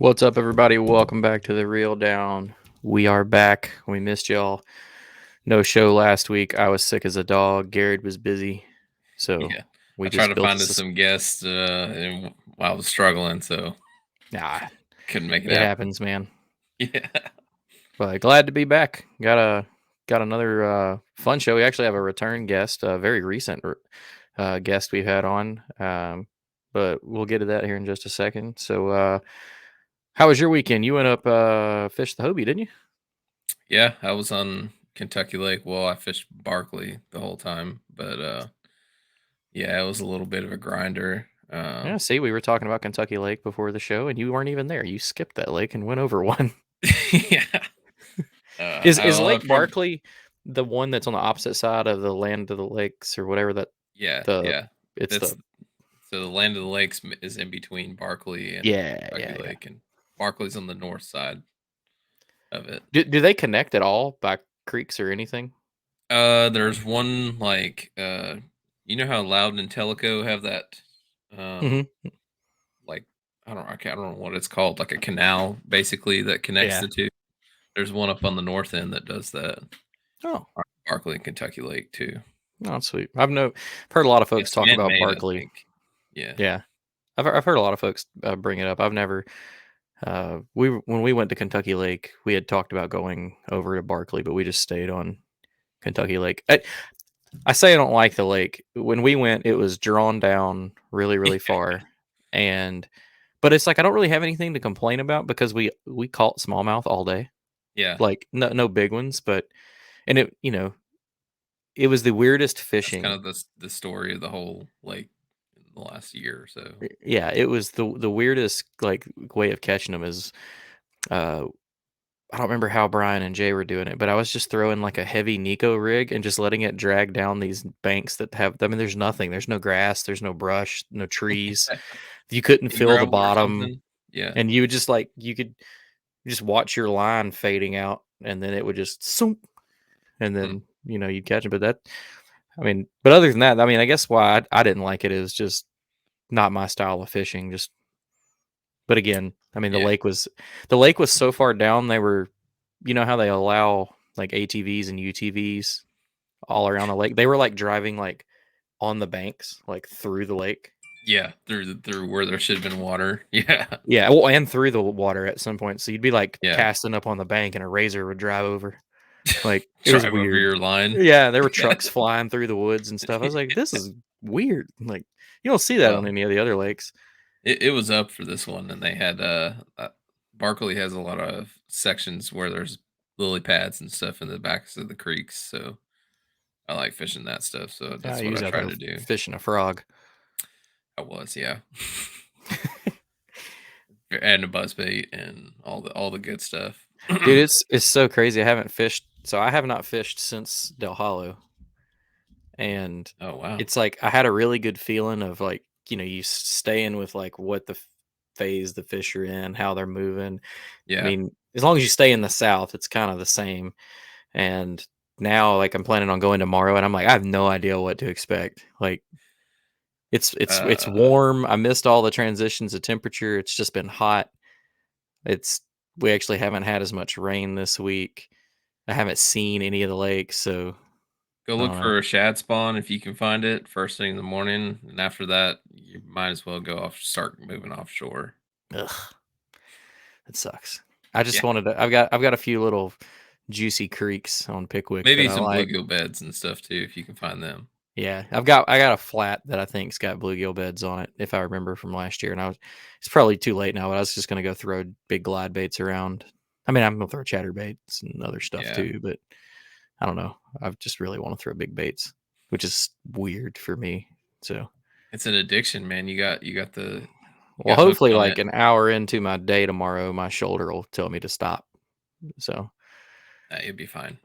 What's up, everybody? Welcome back to the Reel Down. We are back. We missed y'all. No show last week. I was sick as a dog. Garrett was busy, so Yeah, we I tried just to built find us this. some guests, and while I was struggling, so Nah, couldn't make it it happen. happens, man. Yeah, But glad to be back. Got another fun show. We actually have a return guest, a very recent guest we've had on. But we'll get to that here in just a second. So, how was your weekend? You went up fish the Hobie, didn't you? yeah. I was on Kentucky Lake. Well, I fished Barkley the whole time, but yeah, it was a little bit of a grinder. Yeah, see, we were talking about Kentucky Lake before the show, and you weren't even there. You skipped that lake and went over one. Yeah, Is I Lake probably Barkley the one that's on the opposite side of the Land of the Lakes or whatever that yeah, the yeah. it's That's the so the Land of the Lakes is in between Barkley and yeah, Kentucky yeah, yeah. Lake, and Barkley's on the north side of it. Do they connect at all by creeks or anything? There's one you know how Loudon and Tellico have that, um, Hmm. like I don't know what it's called, like a canal basically that connects Yeah. the two. There's one up on the north end that does that. Oh, Barkley and Kentucky Lake too. no, sweet. I've heard a lot of folks It's talk man about made, I Barkley. think. Yeah. Yeah, I've heard a lot of folks bring it up. I've never. When we went to Kentucky Lake, we had talked about going over to Barkley, but we just stayed on Kentucky Lake. I say I don't like the lake. When we went, it was drawn down really, really far, and but it's like I don't really have anything to complain about because we caught smallmouth all day, Yeah. like no big ones, but and it was the weirdest That's kind fishing. of the story of the whole lake in the last year or so. Yeah, it was the weirdest like way of catching them is uh I don't remember how Brian and Jay were doing it, but I was just throwing like a heavy Nico rig and just letting it drag down these banks that have. I mean, there's nothing. There's no grass. There's no brush. No trees. You couldn't In feel the gravel or bottom, something. Yeah. and you would just like you could just watch your line fading out, and then it would just soom, and Hmm. then you'd catch it. But I mean, but other than that, I mean, I guess why I didn't like it is just not my style of fishing. Just, but again, I mean, Yeah. the lake was so far down. They were, how they allow like ATVs and UTVs all around the lake. They were like driving like on the banks, like through the lake. Yeah. Through where there should have been water. Yeah. Yeah, well, and through the water at some point. So you'd be like Yeah. casting up on the bank, and a razor would drive over. Like it was Drive over weird. your line. Yeah, there were trucks flying through the woods and stuff. I was like, this is weird. Like you don't see that on Well, any of the other lakes. it was up for this one, and they had Barkley has a lot of sections where there's lily pads and stuff in the backs of the creeks, so I like fishing that stuff. So I that's what I use out try there to do. fishing a frog. I was, yeah, and a buzz bait and all the good stuff. Dude, it's so crazy. I haven't fished, so I have not fished since Del Hollow, and Oh wow, it's like I had a really good feeling of like you stay in with like what the phase the fish are in, how they're moving. I yeah. mean, as long as you stay in the south, it's kind of the same. And now, like, I'm planning on going tomorrow, and I'm like, I have no idea what to expect. Like, it's Uh, warm. I missed all the transitions of temperature. It's just been hot. It's We actually haven't had as much rain this week. I haven't seen any of the lakes, so Go I look don't know. for a shad spawn if you can find it first thing in the morning, and after that, you might as well start moving offshore. Ugh, it sucks. I just Yeah, wanted to. I've got a few little juicy creeks on Pickwick that maybe I some like. bluegill beds and stuff too if you can find them. Yeah, I got a flat that I think's got bluegill beds on it, if I remember from last year. And it's probably too late now, but I was just gonna go throw big glide baits around. I mean, I'm gonna throw chatter baits and other stuff Yeah. too, but I don't know. I just really want to throw big baits, which is weird for me. So, It's an addiction, man. You well, got hooked hopefully, on it. like an hour into my day tomorrow, my shoulder will tell me to stop. So, You'll be fine.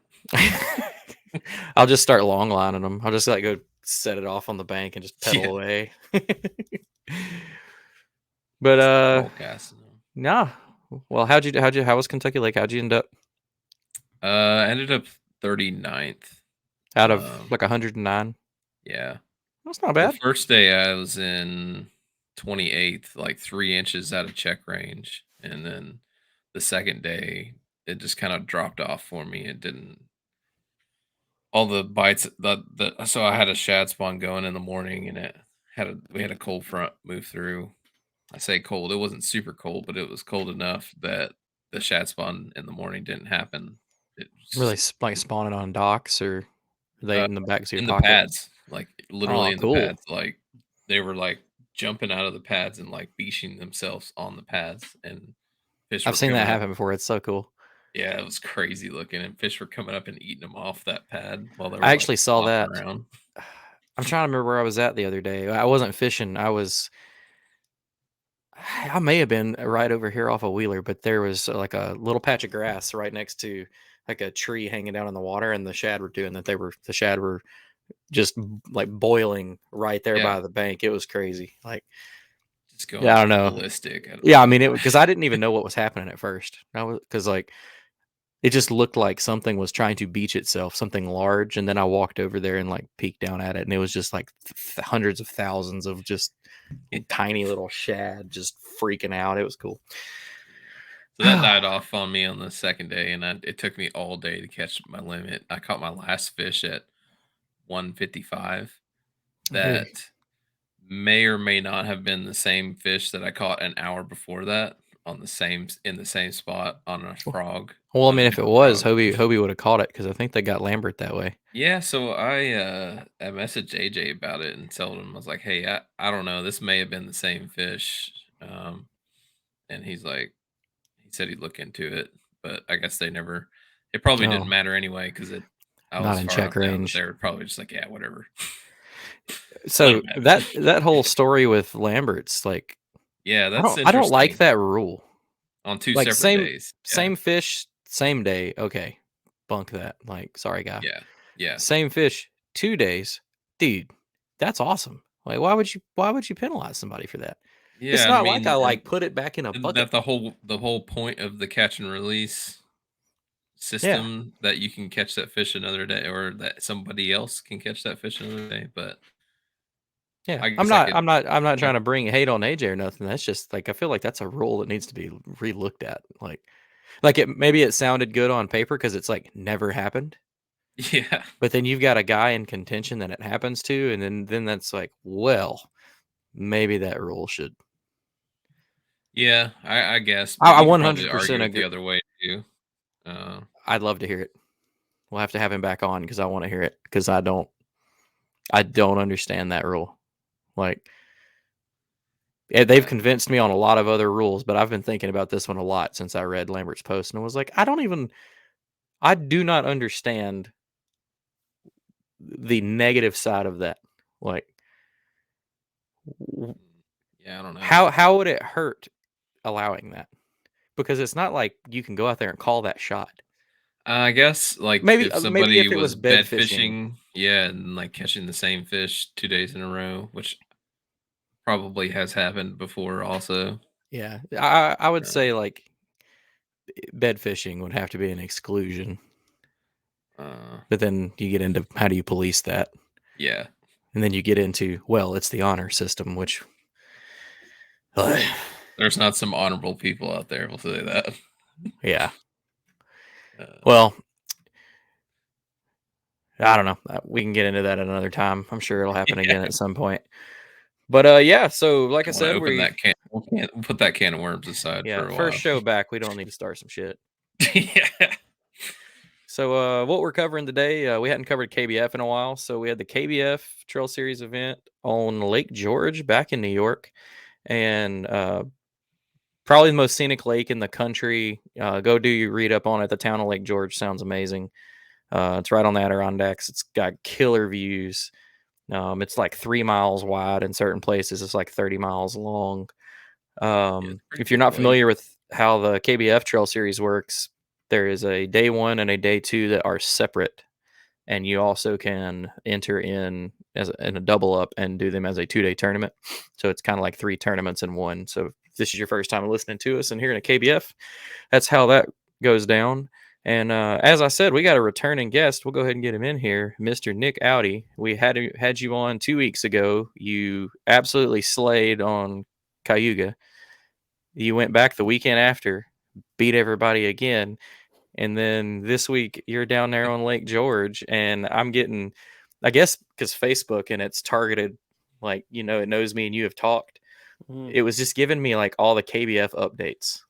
I'll just start long lining them. I'll just like go set it off on the bank and just pedal Yeah. away. But Start roll casting them. nah. Well, how was Kentucky Lake? How'd you end up I ended up 39th. out of Um, like 109? yeah. That's not The bad. first day I was in 28th, like 3 inches out of check range. and then the second day it just kind of dropped off for me. It didn't all the bites the so I had a shad spawn going in the morning, and it had a we had a cold front move through. I say cold, it wasn't super cold, but it was cold enough that the shad spawn in the morning didn't happen. It Really was like spawning on docks, or are they uh, in the backs of your in the pocket? pads, like literally Oh, in the cool. pads, like they were like jumping out of the pads and like beaching themselves on the pads, and fish I've were seen that coming up. happen before. It's so cool. Yeah, it was crazy looking, and fish were coming up and eating them off that pad while they I were like actually saw flopping that. around. I'm trying to remember where I was at the other day. I wasn't fishing. I may have been right over here off a Wheeler, but there was like a little patch of grass right next to like a tree hanging down in the water, and the shad were doing that. The shad were just like boiling right there Yeah, by the bank. It was crazy. Like, just yeah, I going don't know. ballistic. Yeah, I mean, it because I didn't even know what was happening at first. I was because like it just looked like something was trying to beach itself, something large, and then I walked over there and like peeked down at it, and it was just like hundreds of thousands of just tiny little shad just freaking out. It was cool. So that died off on me on the second day, and it took me all day to catch my limit. I caught my last fish at 155. Hey, That may or may not have been the same fish that I caught an hour before that on the same in the same spot on a frog, well, I on a mean, if it different was, frog. Hobie would have caught it because I think they got Lambert that way. Yeah, so I messaged AJ about it and told him, I was like, "Hey, I don't know, this may have been the same fish." And he said he'd look into it, but I guess they never. It probably didn't Oh, matter anyway because it. I not was in far check enough down that they range. were probably just like, yeah, whatever. Let So him have that it. whole story with Lambert's, like, Yeah, that's I don't like interesting. that rule. On 2 Like separate days. Yeah, same fish, same day. Okay, bunk that. Like, sorry, guy. yeah, yeah, Same fish, 2 days, dude. That's awesome. Like, why would you penalize somebody for that? It's yeah. I not like I mean, like put it back in a isn't bucket. that the whole point of the catch and release Yeah, system, that you can catch that fish another day, or that somebody else can catch that fish another day? But yeah. I guess I could. I'm not I, trying to bring hate on AJ or nothing. That's just like I feel like that's a rule that needs to be relooked at. Like it maybe it sounded good on paper because it's like never happened. yeah, But then you've got a guy in contention that it happens to, and then that's like, well, maybe that rule should. yeah. I guess, but I you could probably 100% argue it the agree. other way too. Uh, I'd love to hear it. We'll have to have him back on because I want to hear it because I don't understand that rule. Like, yeah, they've yeah, convinced me on a lot of other rules, but I've been thinking about this one a lot since I read Lambert's post and I was like, I do not understand the negative side of that. Like, yeah. I don't know. how would it hurt allowing that? Because it's not like you can go out there and call that shot. I guess, like, if Maybe somebody if it was was bed bed fishing. fishing, yeah, and, like, catching the same fish 2 days in a row, which probably has happened before also. Yeah, I would Uh, say like bed fishing would have to be an exclusion, uh, but then you get into how do you police that, yeah. and then you get into well, it's the honor system, which There's not some honorable people out there, we'll say that. yeah. Uh, Well, I don't know. We can get into that at another time. I'm sure it'll happen again yeah, at some point. But yeah. So like I don't wanna said, open that can we'll put that can of worms aside yeah, for a first while. show back. We don't need to start some shit. Yeah. So what we're covering today, we hadn't covered KBF in a while. So we had the KBF Trail Series event on Lake George back in New York, and probably the most scenic lake in the country. Go do your read up on it. The town of Lake George sounds amazing. It's right on the Adirondacks. It's got killer views. It's like 3 miles wide in certain places. It's like 30 miles long. Yeah, it's a pretty If you're big not lake. familiar with how the KBF Trail Series works, there is a day one and a day two that are separate, and you also can enter in a double up and do them as a 2 day tournament. So it's kind of like three tournaments in one. So if this is your first time listening to us and hearing a KBF, that's how that goes down. And as I said, we got a returning guest. We'll go ahead and get him in here, Mr. Nick Audi. We had you on 2 weeks ago. You absolutely slayed on Cayuga. You went back the weekend after, beat everybody again, and then this week you're down there on Lake George, and I'm getting, I guess, because Facebook and it's targeted, like it knows me and you have talked. Mhm. It was just giving me like all the KBF updates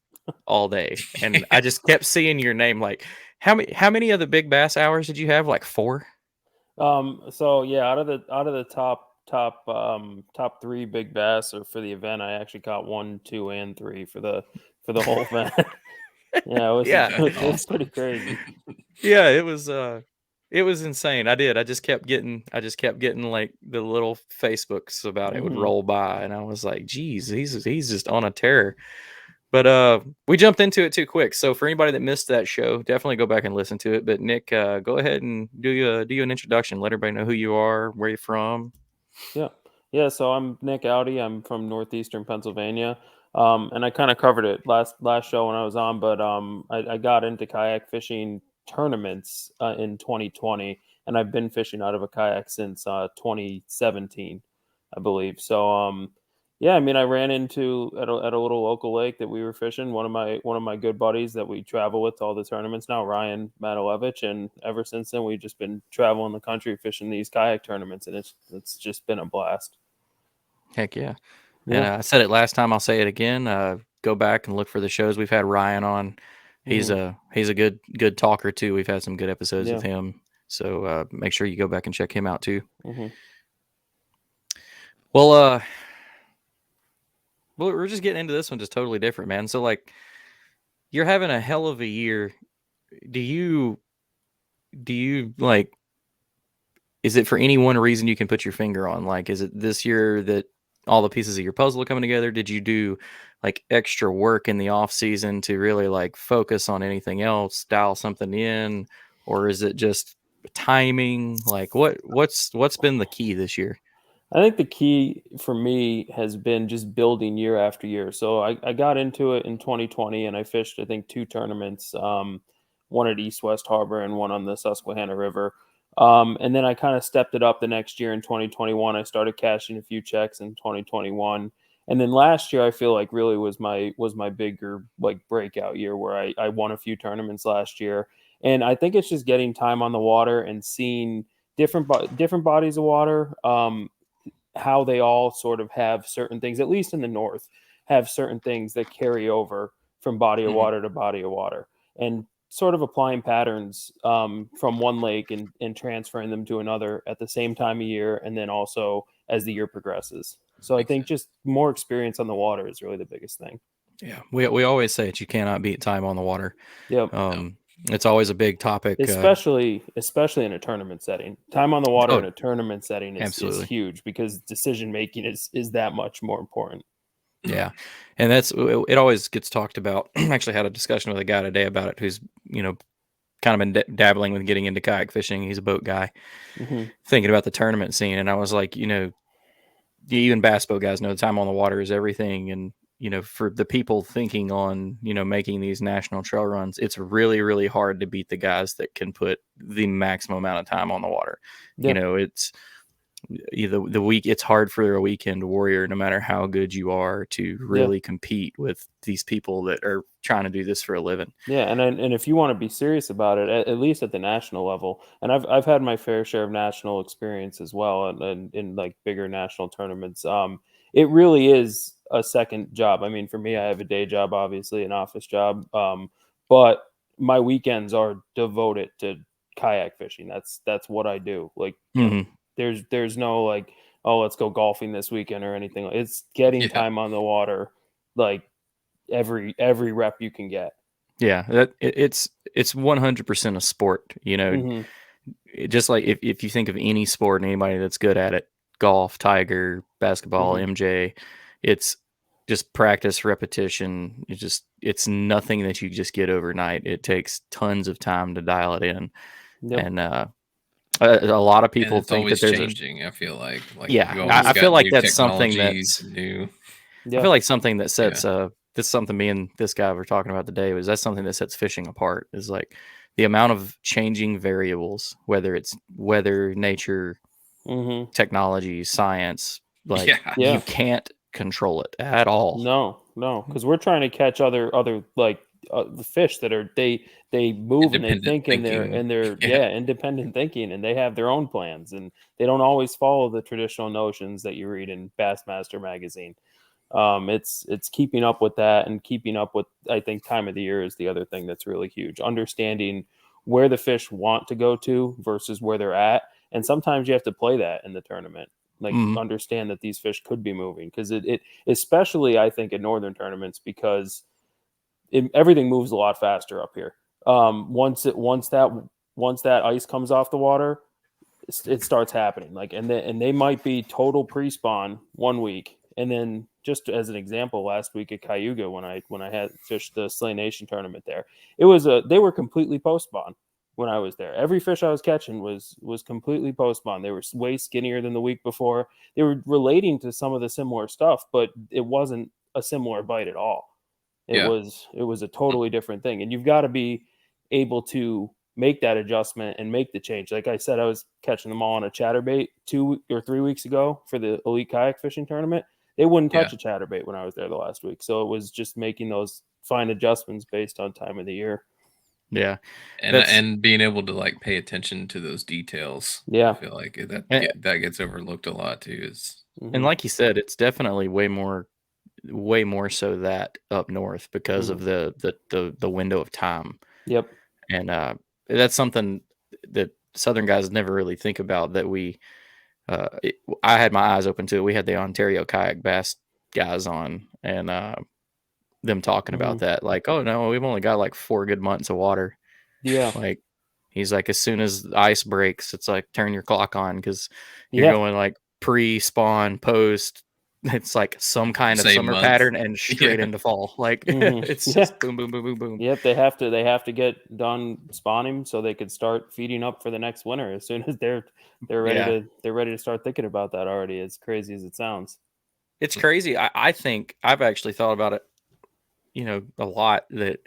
all day, and I just kept seeing your name. Like, how many of the big bass hours did you have? Like 4? So yeah, out of the top three big bass or for the event, I actually caught 1, 2, and 3 for the whole event. Yeah, it was Yeah, it That's was, it was awesome. pretty crazy. yeah, it was insane. I just kept getting like the little Facebooks about it would Hmm. roll by, and I was like, geez, he's just on a tear. But we jumped into it too quick. So for anybody that missed that show, definitely go back and listen to it. But Nick, go ahead and do you an introduction. Let everybody know who you are, where you're from. Yeah. Yeah, so I'm Nick Audi. I'm from northeastern Pennsylvania. And I kind of covered it last show when I was on, but I got into kayak fishing tournaments in 2020, and I've been fishing out of a kayak since 2017, I believe. So yeah, I mean, I ran into at a little local lake that we were fishing. One of my good buddies that we travel with to all the tournaments now, Ryan Matalevich, and ever since then we've just been traveling the country fishing these kayak tournaments, and it's just been a blast. Heck yeah. And Yeah. I said it last time. I'll say it again. Go back and look for the shows we've had Ryan on. He's Hmm. a good talker too. We've had some good episodes with Yeah. him. So make sure you go back and check him out too. Hmm. Well, we're just getting into this one just totally different, man. So like, you're having a hell of a year. Do you like? Is it for any one reason you can put your finger on? Like, is it this year that all the pieces of your puzzle are coming together? Did you do like extra work in the off season to really like focus on anything else, dial something in, or is it just timing? Like, what's been the key this year? I think the key for me has been just building year after year. So I got into it in 2020 and I fished, I think, two tournaments, one at East West Harbor and one on the Susquehanna River. And then I kind of stepped it up the next year in 2021. I started cashing a few checks in 2021. And then last year I feel like really was my bigger like breakout year where I won a few tournaments last year. And I think it's just getting time on the water and seeing different bodies of water. How they all sort of have certain things, at least in the north, have certain things that carry over from body of Mhm. water to body of water, and sort of applying patterns from one lake and transferring them to another at the same time of year, and then also as the year progresses. So I Makes think sense. just more experience on the water is really the biggest thing. Yeah, we always say it. You cannot beat time on the water. Yep. No. It's always a big topic. Especially in a tournament setting, time on the water Oh, in a tournament setting is absolutely. huge because decision making is that much more important. Yeah, and it always gets talked about. I actually had a discussion with a guy today about it who's kind of been dabbling with getting into kayak fishing. He's a boat guy, Hmm. thinking about the tournament scene, and I was like, even bass boat guys know time on the water is everything, and for the people thinking on making these national trail runs, it's really really hard to beat the guys that can put the maximum amount of time on the water. Yeah. It's the week. It's hard for a weekend warrior, no matter how good you are, to Yeah. really compete with these people that are trying to do this for a living. Yeah, and if you want to be serious about it, at least at the national level, and I've had my fair share of national experience as well, and in like bigger national tournaments. It really is a second job. I mean, for me, I have a day job, obviously, an office job, but my weekends are devoted to kayak fishing. That's what I do. Like, Hmm. there's no like, oh, let's go golfing this weekend or anything. It's getting Yeah. time on the water, like every rep you can get. Yeah, it's 100% a sport. Hmm. Just like if you think of any sport and anybody that's good at it, golf, Tiger, basketball, Hmm. MJ, it's just practice, repetition. It's nothing that you just get overnight. It takes tons of time to dial it in, Yep. and a lot of And people it's think that always there's a changing, I feel like yeah. you always I Mhm. feel got like new that's something technologies, that's new. I feel Yeah. like something that Yeah. sets this is something me and this guy were talking about today was that's something that sets fishing apart is like the amount of changing variables, whether it's weather, nature, Mhm. technology, science, like Yeah. you Yeah. can't control it at all. No. because we're trying to catch other like the fish that are they move and they Independent think in their thinking. independent thinking, and they have their own plans, and they don't always follow the traditional notions that you read in Bassmaster magazine. It's keeping up with that, and keeping up with, I think, time of the year is the other thing that's really huge. Understanding where the fish want to go to versus where they're at, and sometimes you have to play that in the tournament. Like, Mhm. understand that these fish could be moving, because it especially, I think, in northern tournaments, because everything moves a lot faster up here. Once that ice comes off the water, it starts happening. Like, and they might be total pre-spawn one week, and then, just as an example, last week at Cayuga, when I had fished the Slay Nation tournament there, they were completely post-spawn when I was there. Every fish I was catching was completely post-spawn. They were way skinnier than the week before. They were relating to some of the similar stuff, but it wasn't a similar bite at all. It Yeah. was a totally different thing, and you've got to be able to make that adjustment and make the change. Like I said, I was catching them all on a chatterbait 2 or 3 weeks ago for the elite kayak fishing tournament. They wouldn't touch a chatterbait when I was there the last week, so it was just making those fine adjustments based on time of the year. Yeah. And being able to like pay attention to those details. Yeah. I feel like that And, that gets overlooked a lot too. Is and like you said, it's definitely way more so that up north because of the window of time. Yep. And that's something that southern guys never really think about, that I had my eyes open to it. We had the Ontario kayak bass guys on, and them talking about that, like, oh no, we've only got like 4 good months of water. Yeah. Like, he's like, as soon as the ice breaks, it's like, turn your clock on, because you're Yeah. going like pre-spawn, post. It's like some kind of same summer month. pattern and straight into fall. Like, it's Yeah. just boom, boom, boom, boom, boom. Yep, they have to get done spawning so they could start feeding up for the next winter as soon as they're ready Yeah. to start thinking about that already. As crazy as it sounds. It's crazy. I think I've actually thought about it, a lot, that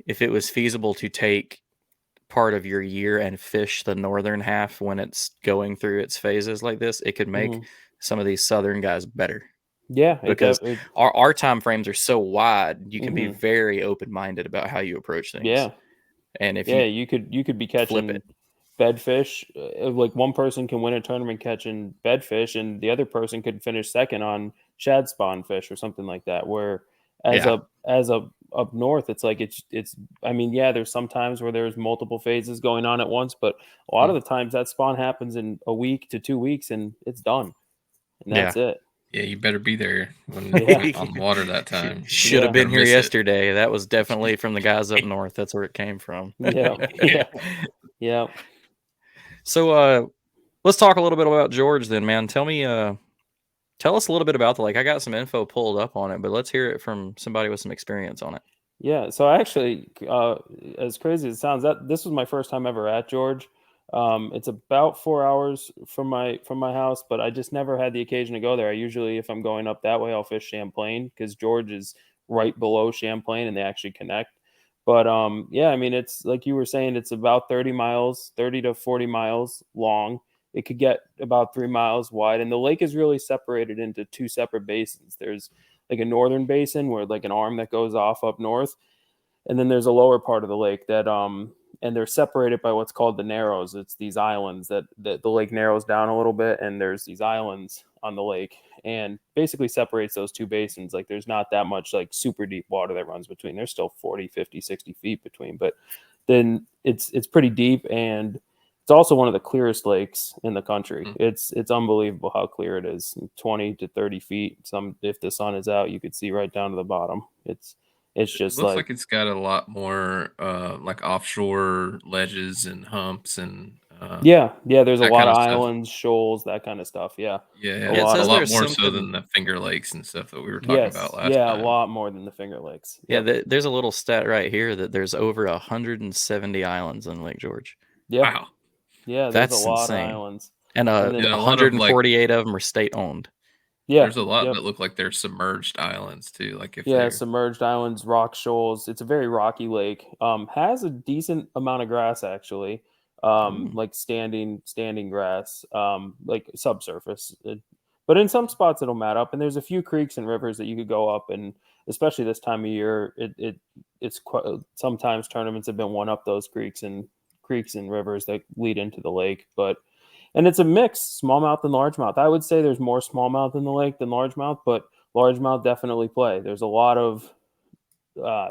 if it was feasible to take part of your year and fish the northern half when it's going through its phases like this, it could make some of these southern guys better, Yeah, because our time frames are so wide. You can be Mhm. very open-minded about how you approach things. Yeah, And if yeah, you you could be flip it, catching bedfish. Like, one person can win a tournament catching bedfish, and the other person could finish second on shad spawn fish or something like that. Where yeah. as a up north, it's like it's. I mean, yeah, there's some times where there's multiple phases going on at once, but a lot of the times that spawn happens in a week to 2 weeks, and it's done, and Yeah. that's it. Yeah, you better be there when Yeah. on the water that time. Should have Yeah. been Don't here miss it. yesterday. That was definitely from the guys up north. That's where it came from. Yeah. Yeah. Yeah. So let's talk a little bit about George then, man. Tell us a little bit about the lake. I got some info pulled up on it, but let's hear it from somebody with some experience on it. Yeah, so actually, as crazy as it sounds, that this was my first time ever at George. It's about 4 hours from my house, but I just never had the occasion to go there. I usually, if I'm going up that way, I'll fish Champlain, because George is right below Champlain and they actually connect. But yeah, I mean, it's like you were saying, it's about 30 miles, 30 to 40 miles long. It could get about 3 miles wide, and the lake is really separated into two separate basins. There's like a northern basin, where like an arm that goes off up north, and then there's a lower part of the lake that and they're separated by what's called the narrows. It's these islands that the lake narrows down a little bit, and there's these islands on the lake, and basically separates those two basins. Like, there's not that much like super deep water that runs between. There's still 40, 50, 60 feet between, but then it's pretty deep, and it's also one of the clearest lakes in the country. It's unbelievable how clear it is. 20 to 30 feet. Some, if the sun is out, you could see right down to the bottom. It's It just looks like, like it's got a lot more like offshore ledges and humps and yeah, there's a that lot kind of of stuff. islands, shoals, that kind of stuff. Yeah, a Yeah, Yeah, it lot a says of lot there's more so than something. the Finger Lakes and stuff that we were talking about yes, last yeah, a time. lot more than the Finger Lakes. Yeah, Yep. there's a little stat right here that there's over 170 islands in Lake George. Yeah, Wow. yeah, there's a That's lot of insane. islands, And and then And a lot of like 148 of them are state owned. yeah, there's a lot yep. that look like they're submerged islands too. Like if Yeah, they're submerged islands, rock shoals. It's a very rocky lake. Has a decent amount of grass actually. Ooh. Like standing grass. Like subsurface. But in some spots it'll mat up, and there's a few creeks and rivers that you could go up, and especially this time of year, it's quite, sometimes tournaments have been one up those creeks and rivers that lead into the lake. And it's a mix, smallmouth and largemouth. I would say there's more smallmouth in the lake than largemouth, but largemouth definitely play. There's a lot of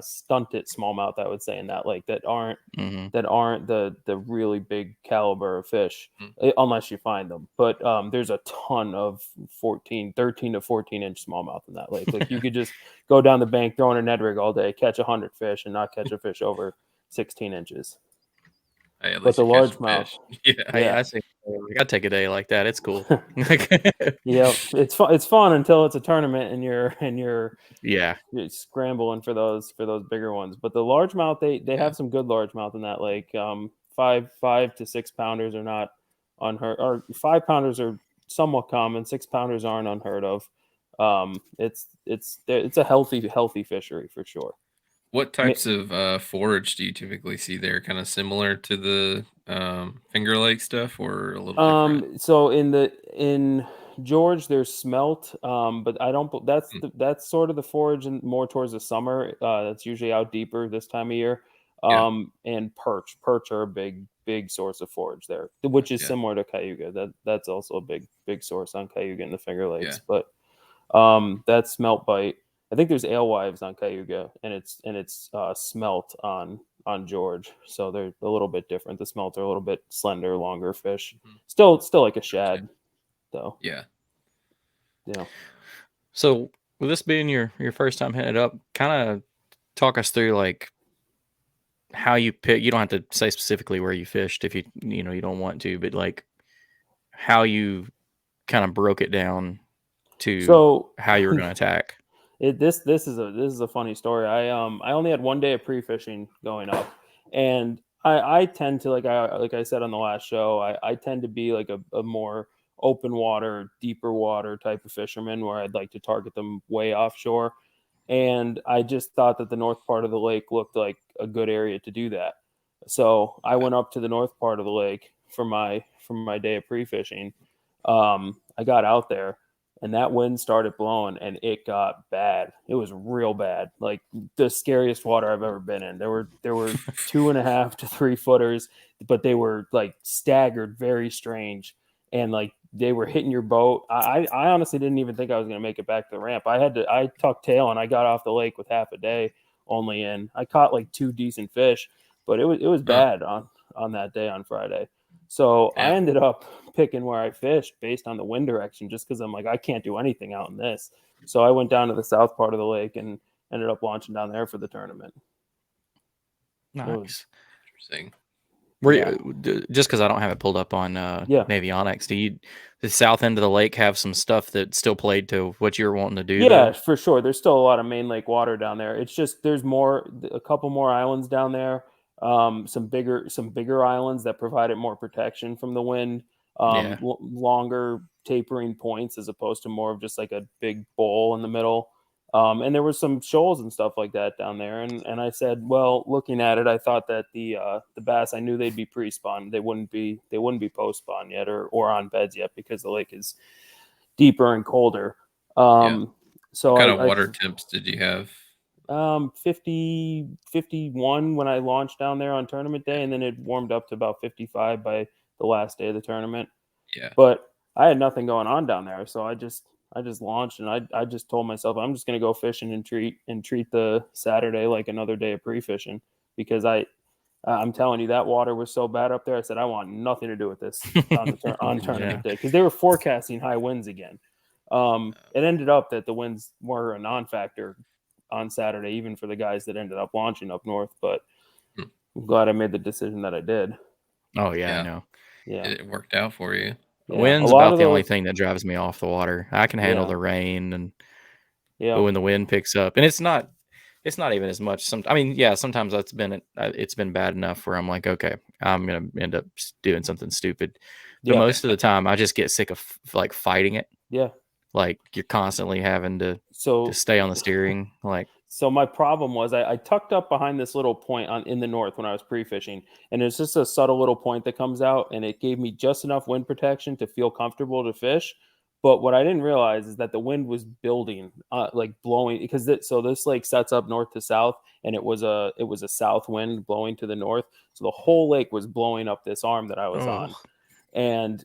stunted smallmouth, I would say, in that lake that aren't the really big caliber of fish, unless you find them. But there's a ton of 13 to 14 inch smallmouth in that lake. Like you could just go down the bank, throw in a Ned rig all day, catch 100 fish, and not catch a fish over 16 inches. Hey, at But least the you catch some largemouth, fish. Yeah. I say I gotta take a day like that. It's cool. yeah, it's fun. It's fun until it's a tournament and you're Yeah. scrambling for those bigger ones. But the largemouth, they have some good largemouth in that lake. 5 to 6 pounders are not unheard, or 5 pounders are somewhat common. 6 pounders aren't unheard of. It's a healthy fishery for sure. What types of forage do you typically see there? Kind of similar to the Finger Lake stuff, or a little different? So in George there's smelt, but I don't. That's sort of the forage and more towards the summer. That's usually out deeper this time of year. Yeah. And perch are a big source of forage there, which is Yeah. similar to Cayuga. That's also a big source on Cayuga and the Finger Lakes. Yeah. But that smelt bite. I think there's alewives on Cayuga, and it's smelt on George, so they're a little bit different. The smelt are a little bit slender, longer fish. Still like a shad, though. Yeah. Yeah. So with this being your first time hitting it up, kind of talk us through like how you pick. You don't have to say specifically where you fished if you don't want to, but like how you kind of broke it down to So how you were going to attack. This is a funny story. I only had one day of pre-fishing going up, and I tend to, like I said on the last show, I tend to be like a more open water, deeper water type of fisherman, where I'd like to target them way offshore. And I just thought that the north part of the lake looked like a good area to do that. So I went up to the north part of the lake for my day of pre-fishing. I got out there, and that wind started blowing, and it got bad. It was real bad, like the scariest water I've ever been in. There were 2.5 to 3 footers, but they were like staggered, very strange, and like they were hitting your boat. I honestly didn't even think I was going to make it back to the ramp. I tucked tail, and I got off the lake with half a day only in. I caught like 2 decent fish, but it was bad on that day on Friday. So I ended up picking where I fished based on the wind direction, just because I'm like, I can't do anything out in this. So I went down to the south part of the lake and ended up launching down there for the tournament. Nice. Interesting. Just because I don't have it pulled up on Navionics, the south end of the lake have some stuff that still played to what you were wanting to do? Yeah, though? for sure. There's still a lot of main lake water down there. It's just there's a couple more islands down there. Some bigger islands that provided more protection from the wind. Longer tapering points as opposed to more of just like a big bowl in the middle. And there was some shoals and stuff like that down there. And I said, well, looking at it, I thought that the bass, I knew they'd be pre-spawn. They wouldn't be post-spawn yet or on beds yet, because the lake is deeper and colder. So what kind of water temps did you have? 51 when I launched down there on tournament day, and then it warmed up to about 55 by the last day of the tournament. Yeah. But I had nothing going on down there, so I just launched, and I just told myself I'm just going to go fishing and treat the Saturday like another day of pre-fishing, because I'm telling you, that water was so bad up there. I said I want nothing to do with this on tournament day, because they were forecasting high winds again. It ended up that the winds were a non-factor on Saturday, even for the guys that ended up launching up north. But I'm glad I made the decision that I did. Oh yeah, I know. Yeah, it worked out for you. Yeah. Wind's about the only thing that drives me off the water. I can handle the rain, but when the wind picks up, and it's not even as much. Sometimes it's been bad enough where I'm like, okay, I'm gonna end up doing something stupid. But most of the time, I just get sick of like fighting it. Yeah, like you're constantly having to stay on the steering. So my problem was I tucked up behind this little point in the north when I was pre-fishing, and it's just a subtle little point that comes out, and it gave me just enough wind protection to feel comfortable to fish. But what I didn't realize is that the wind was building, like blowing, because this lake sets up north to south, and it was a south wind blowing to the north, so the whole lake was blowing up this arm that I was on. Oh, And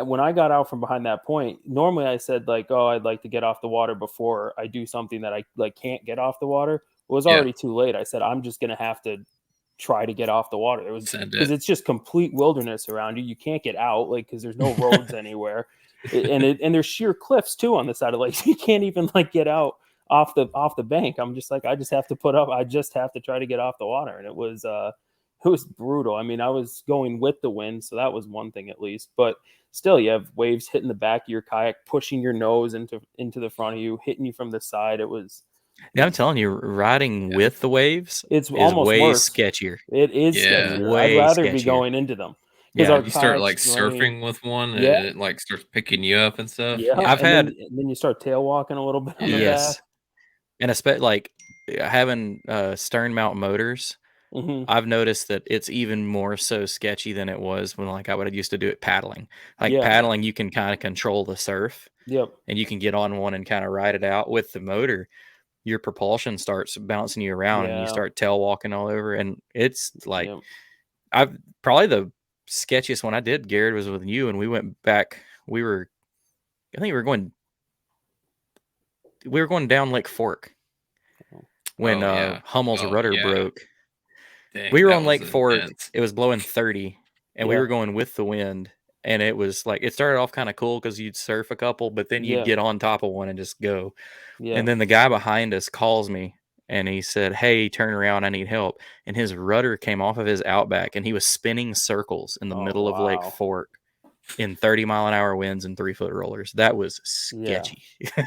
when I got out from behind that point, normally I said like, "Oh, I'd like to get off the water before I do something that I like can't get off the water." It was Yeah. already too late. I said, "I'm just gonna have to try to get off the water." It was Send because it. it's just complete wilderness around you. You can't get out, like, because there's no roads anywhere, and there's sheer cliffs too on the side of the lake. You can't even like get out off the bank. I'm just like, I just have to put up. I just have to try to get off the water, and it was brutal. I mean, I was going with the wind, so that was one thing at least. But still, you have waves hitting the back of your kayak, pushing your nose into the front of you, hitting you from the side. yeah, I'm telling you, riding Yeah. with the waves It's is almost way worse. sketchier. It is Yeah. sketchier. I'd Way rather be sketchier. going into them because Yeah. our You start like kayaks drain. surfing with one, and Yeah. it like starts picking you up and stuff. Yeah, I've and had then you start tail walking a little bit on the Yeah. back. yes, and especially like having stern mount motors. Hmm. I've noticed that it's even more so sketchy than it was when like I would used to do it paddling. Like Yeah. paddling, you can kind of control the surf Yep. and you can get on one and kind of ride it out. With the motor, your propulsion starts bouncing you around and you Yeah. start tail walking all over. And it's like Yep. I've probably the sketchiest one I did, Garrett, was with you, and we went back. I think we were going down Lake Fork when Oh yeah. Hummel's Oh rudder yeah. broke. Dang, We were that on was Lake Fork. intense. It was blowing 30, and we Yeah. were going with the wind. And it was like it started off kind of cool because you'd surf a couple, but then you'd Yeah. get on top of one and just go. Yeah. And then the guy behind us calls me and he said, "Hey, turn around, I need help." And his rudder came off of his Outback and he was spinning circles in the Oh middle of Lake wow. Fork in 30-mile-an-hour winds and 3-foot rollers. That was Yeah. sketchy.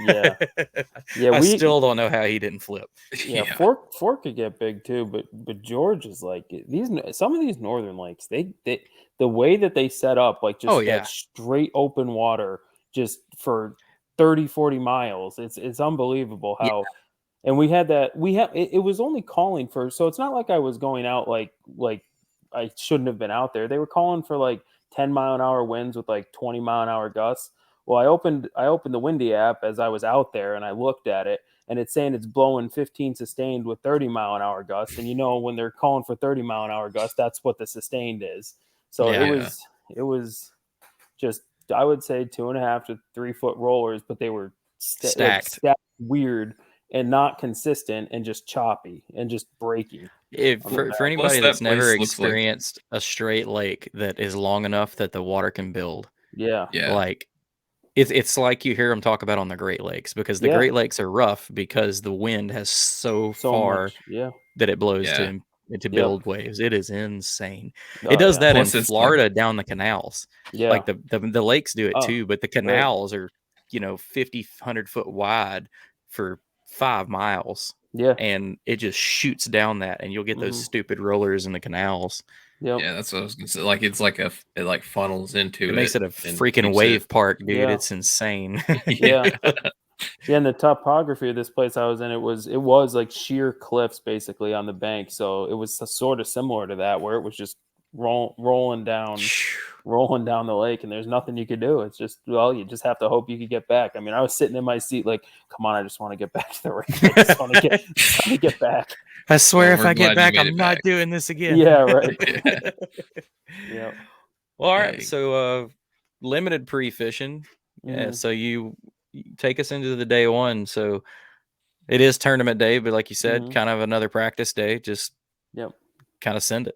Yeah. Yeah. I still don't know how he didn't flip. Yeah, Yeah. Fork could get big too, but George is like some of these northern lakes, they the way that they set up, like Oh just yeah. that straight open water just for 30-40 miles. It's unbelievable Yeah. how. And it was only calling for, so it's not like I was going out like I shouldn't have been out there. They were calling for like 10-mile-an-hour winds with like 20-mile-an-hour gusts. Well, I opened the Windy app as I was out there and I looked at it, and it's saying it's blowing 15 sustained with 30-mile-an-hour gusts. And when they're calling for 30-mile-an-hour gusts, that's what the sustained is. So Yeah. it was just, I would say, 2.5 to 3 foot rollers, but they were Stacked. stacked weird and not consistent and just choppy and just breaking. For Plus anybody that that's never place looks like experienced a straight lake that is long enough that the water can build, Yeah. yeah. like it's like you hear them talk about on the Great Lakes, because the Yeah. Great Lakes are rough because the wind has so So far much. Yeah. that it blows Yeah. to Yep. build waves. It is insane. It Oh does yeah. that in Plus it's like Florida down the canals. Yeah. Like the lakes do it Oh, too, but the right. canals are 50, 100 foot wide for 5 miles, Yeah. and it just shoots down that, and you'll get those Mhm. stupid rollers in the canals. Yep. yeah, that's what I was gonna say. Like it's like it like funnels into It makes it a and freaking keeps it. wave park, dude. Yeah. It's insane. Yeah. Yeah. Yeah, and the topography of this place I was in, it was like sheer cliffs basically on the bank. So it was sort of similar to that, where it was just rolling down the lake, and there's nothing you could do. It's just, well, you just have to hope you could get back. I mean, I was sitting in my seat like, come on, I just want to get back to the range. I just want to get back. I swear, Well, if we're I get glad you back, made I'm it not back. doing this again. Yeah, right. Yeah. Yeah. Well, all right. Dang. So, limited pre-fishing. Mhm. So you take us into the day one. So it is tournament day, but like you said, Mhm. kind of another practice day. Just Yep. kind of send it.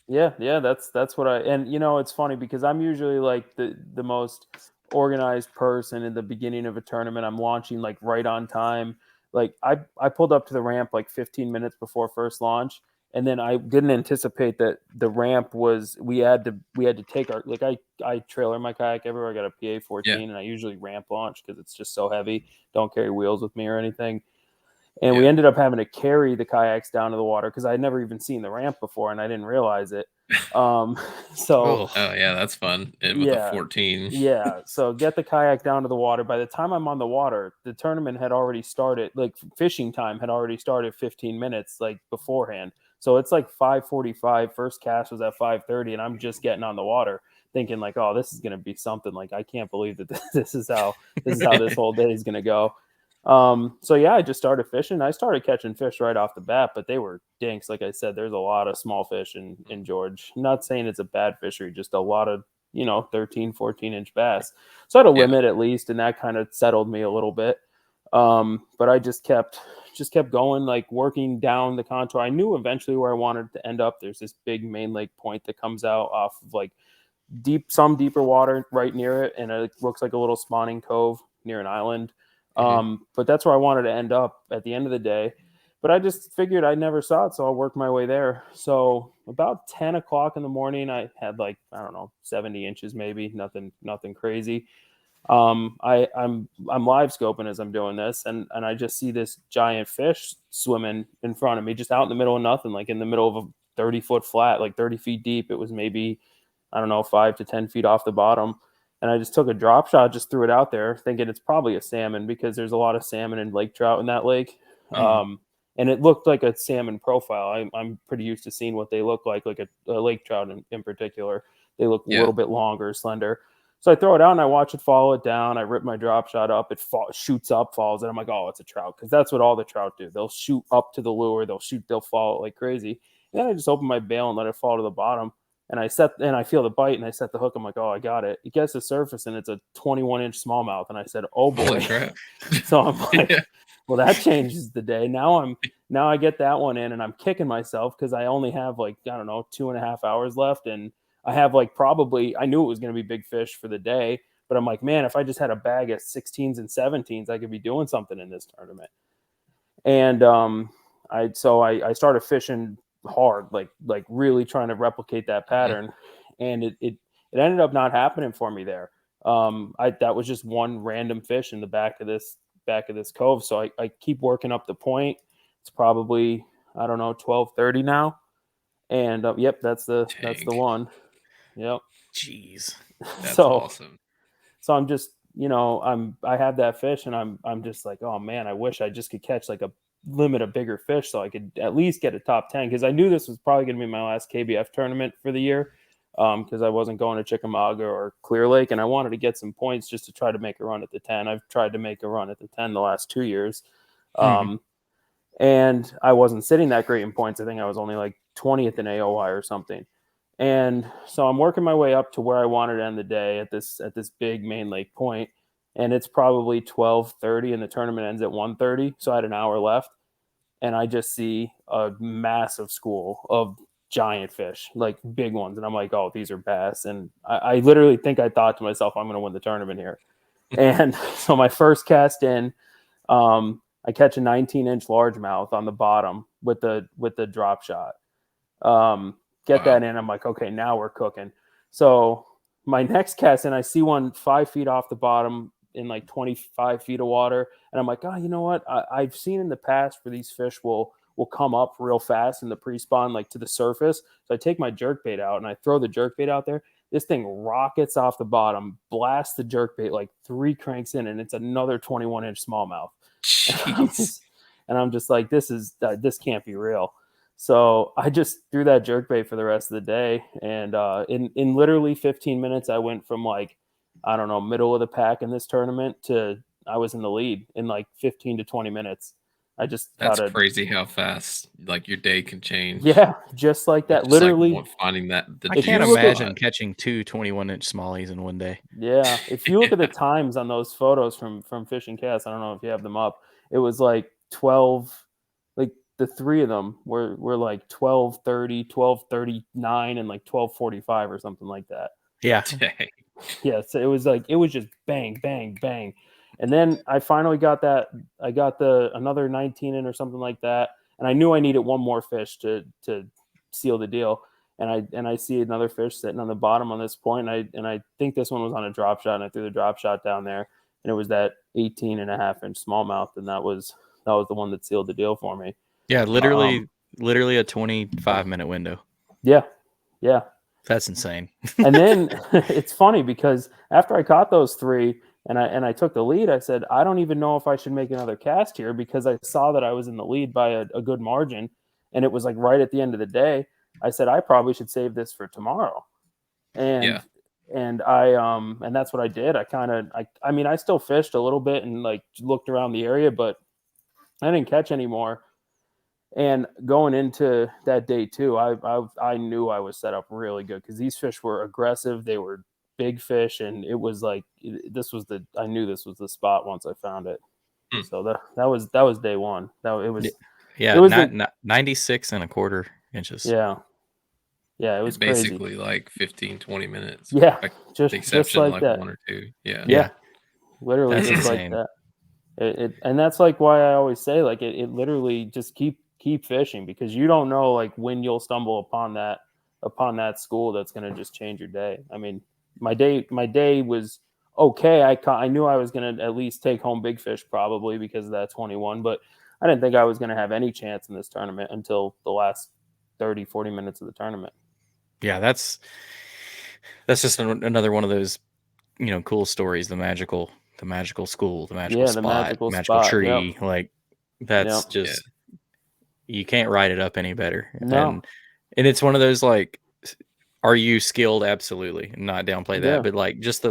Yeah, that's what and it's funny because I'm usually like the most organized person in the beginning of a tournament. I'm launching like right on time. Like I pulled up to the ramp like 15 minutes before first launch, and then I didn't anticipate that the ramp was we had to take our, like, I trailer my kayak everywhere. I got a PA 14 Yeah. and I usually ramp launch because it's just so heavy. Don't carry wheels with me or anything. And we Yeah. ended up having to carry the kayaks down to the water because I'd never even seen the ramp before and I didn't realize it. So Oh, Oh yeah, that's fun. And with a yeah, 14. yeah. So get the kayak down to the water. By the time I'm on the water, the tournament had already started. Like fishing time had already started 15 minutes like beforehand. So it's like 5:45. First cast was at 5:30, and I'm just getting on the water. thinking like, oh, this is going to be something. Like, I can't believe that this is how this whole day is going to go. So yeah, I just started fishing. I started catching fish right off the bat, but they were dinks. Like I said, there's a lot of small fish in George. I'm not saying it's a bad fishery, just a lot of, 13, 14-inch bass. So I had a limit at least, and that kind of settled me a little bit. But I just kept going, like working down the contour. I knew eventually where I wanted to end up. There's this big main lake point that comes out off of like some deeper water right near it, and it looks like a little spawning cove near an island. But that's where I wanted to end up at the end of the day. But I just figured I never saw it, so I'll work my way there. So about 10 o'clock in the morning, I had like, I don't know, 70 inches maybe, nothing crazy. I'm live scoping as I'm doing this, and I just see this giant fish swimming in front of me, just out in the middle of nothing, like in the middle of a 30-foot flat, like 30 feet deep. It was maybe, I don't know, 5 to 10 feet off the bottom. And I just took a drop shot, just threw it out there, thinking it's probably a salmon, because there's a lot of salmon and lake trout in that lake. And it looked like a salmon profile. I'm pretty used to seeing what they look like a lake trout in particular. They look a little bit longer, slender. So I throw it out and I watch it follow it down. I rip my drop shot up. It shoots up, falls, and I'm like, oh, it's a trout, because that's what all the trout do. They'll shoot up to the lure. They'll fall it like crazy. And then I just open my bail and let it fall to the bottom. And I feel the bite, and I set the hook. I'm like, oh, I got it. It gets to the surface, and it's a 21-inch smallmouth. And I said, oh boy. Holy crap. So I'm like, well, that changes the day. Now I get that one in, and I'm kicking myself because I only have like, I don't know, 2.5 hours left. And I have like I knew it was going to be big fish for the day, but I'm like, man, if I just had a bag of 16s and 17s, I could be doing something in this tournament. And I started fishing hard, like really trying to replicate that pattern. And it ended up not happening for me there. That was just one random fish in the back of this cove. So I keep working up the point. It's probably, I don't know, 12:30 now. And yep, that's the one. Yep. Jeez. That's awesome. So I'm just, I have that fish, and I'm just like, oh man, I wish I just could catch like a limit of bigger fish so I could at least get a top 10, because I knew this was probably going to be my last KBF tournament for the year, because I wasn't going to Chickamauga or Clear Lake, and I wanted to get some points just to try to make a run at the 10. I've tried to make a run at the 10 the last 2 years. And I wasn't sitting that great in points. I think I was only like 20th in AOY or something. And so I'm working my way up to where I wanted to end the day at this big main lake point. And it's probably 12:30 and the tournament ends at 1:30. So I had an hour left. And I just see a massive school of giant fish, like big ones. And I'm like, oh, these are bass. And I literally think I thought to myself, I'm going to win the tournament here. And so my first cast in, I catch a 19-inch largemouth on the bottom with the drop shot. Get that in. I'm like, okay, now we're cooking. So my next cast in, I see one 5 feet off the bottom in like 25 feet of water. And I'm like, oh, you know what? I've seen in the past where these fish will come up real fast in the pre-spawn, like to the surface. So I take my jerkbait out and I throw the jerkbait out there. This thing rockets off the bottom, blasts the jerkbait like 3 cranks in, and it's another 21-inch smallmouth. And I'm just like, this can't be real. So I just threw that jerkbait for the rest of the day. And in literally 15 minutes, I went from like, I don't know, middle of the pack in this tournament to I was in the lead in like 15 to 20 minutes. That's crazy how fast like your day can change. Yeah, just like that. Just literally like finding that. I can't imagine catching 2 21-inch smallies in one day. Yeah, if you look at the times on those photos from Fish and Cast, I don't know if you have them up. It was like 12, like the 3 of them were like 12:30, 12:39, and like 12:45 or something like that. Yeah. Yeah, so it was just bang, bang, bang. And then I finally got that. I got another 19 in or something like that. And I knew I needed one more fish to seal the deal. And I see another fish sitting on the bottom on this point. And I think this one was on a drop shot, and I threw the drop shot down there, and it was that 18.5-inch smallmouth. And that was the one that sealed the deal for me. Yeah. Literally a 25-minute window. Yeah. Yeah. That's insane. And then it's funny because after I caught those 3 and I took the lead, I said, I don't even know if I should make another cast here, because I saw that I was in the lead by a good margin, and it was like right at the end of the day. I said, I probably should save this for tomorrow. And and and that's what I did. I mean, I still fished a little bit and like looked around the area, but I didn't catch any more. And going into that day too, I knew I was set up really good because these fish were aggressive. They were big fish, and it was like I knew this was the spot once I found it. Hmm. So that was day one. Yeah, it was 96 and a quarter inches. yeah. Yeah, it was crazy. Basically like 15, 20 minutes. Yeah, Like just the exception like like that. 1 or 2. Yeah. Yeah, literally That's just like insane. that. And that's like why I always say like it literally just keep fishing, because you don't know like when you'll stumble upon that school that's going to just change your day. I mean, my day was okay. I knew I was going to at least take home big fish probably because of that 21, but I didn't think I was going to have any chance in this tournament until the last 30-40 minutes of the tournament. Yeah, that's just another one of those, cool stories. The magical school, the magical Yeah, the spot, magical magical spot. Yep. tree. Like that's Yep. just you can't write it up any better. No. And it's one of those like, are you skilled? Absolutely, not downplay that, Yeah. but like just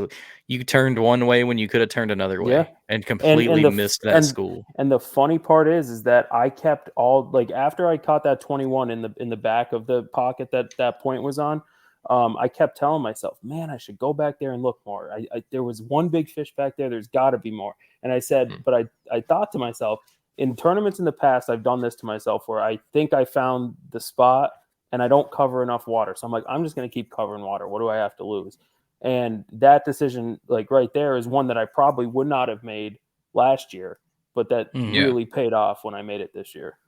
you turned one way when you could have turned another way, Yeah. and completely missed that school. And the funny part is that I kept all like after I caught that 21 in the back of the pocket that point was on, I kept telling myself, man, I should go back there and look more. There was one big fish back there. There's got to be more. And I said, but I thought to myself, in tournaments in the past, I've done this to myself where I think I found the spot and I don't cover enough water. So I'm like, I'm just going to keep covering water. What do I have to lose? And that decision, like right there, is one that I probably would not have made last year, but that really paid off when I made it this year.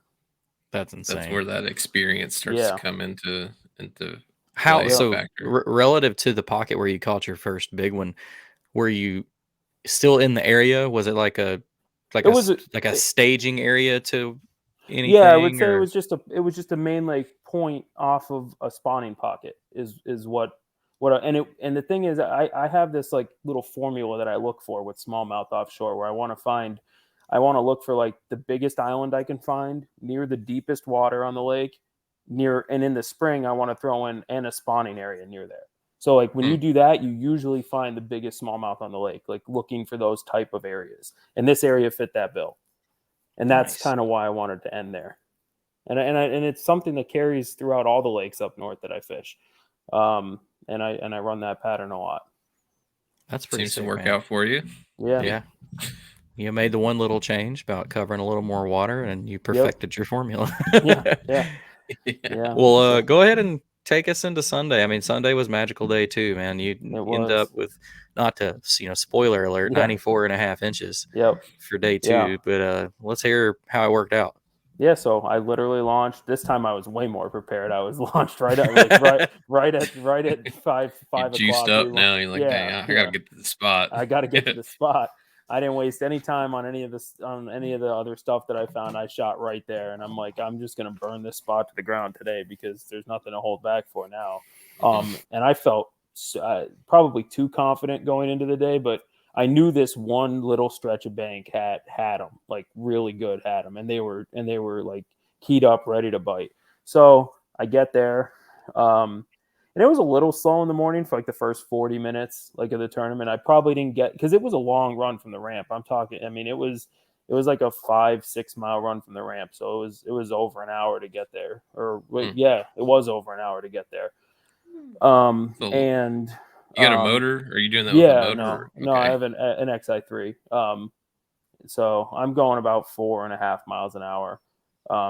That's insane. That's where that experience starts to come into how so factor. Relative to the pocket where you caught your first big one, were you still in the area? Was it like a staging area to anything? Yeah, I would say it was just a main like point off of a spawning pocket is what and the thing is I have this like little formula that I look for with smallmouth offshore where I want to look for like the biggest island I can find near the deepest water on the lake, and in the spring I want to throw in a spawning area near there. So like when you do that, you usually find the biggest smallmouth on the lake, like looking for those type of areas. And this area fit that bill. And that's kind of why I wanted to end there. And it's something that carries throughout all the lakes up north that I fish. And I run that pattern a lot. That's pretty seems to work out for you. Yeah. You made the one little change about covering a little more water, and you perfected your formula. Yeah. Well, go ahead and take us into Sunday. I mean, Sunday was magical day too, man. You end up with, not to, spoiler alert, 94.5 inches for day two. But let's hear how it worked out. Yeah, so I literally launched. This time I was way more prepared. I was launched right at right at 5 o'clock. Juiced up now. You're like, dang, I gotta get to the spot. I got to get to the spot. I didn't waste any time on any of the other stuff that I found. I shot right there, and I'm like, I'm just gonna burn this spot to the ground today because there's nothing to hold back for now. And I felt probably too confident going into the day, but I knew this one little stretch of bank had them, like really good, had them, and they were like keyed up, ready to bite. So I get there. And it was a little slow in the morning for like the first 40 minutes like of the tournament. I probably didn't get, because it was a long run from the ramp. I'm talking, I mean, it was like a 5-6 mile run from the ramp. So it was over an hour to get there, or it was over an hour to get there. And you got a motor? Or are you doing that with a motor? No, I have an XI3. So I'm going about 4.5 miles an hour.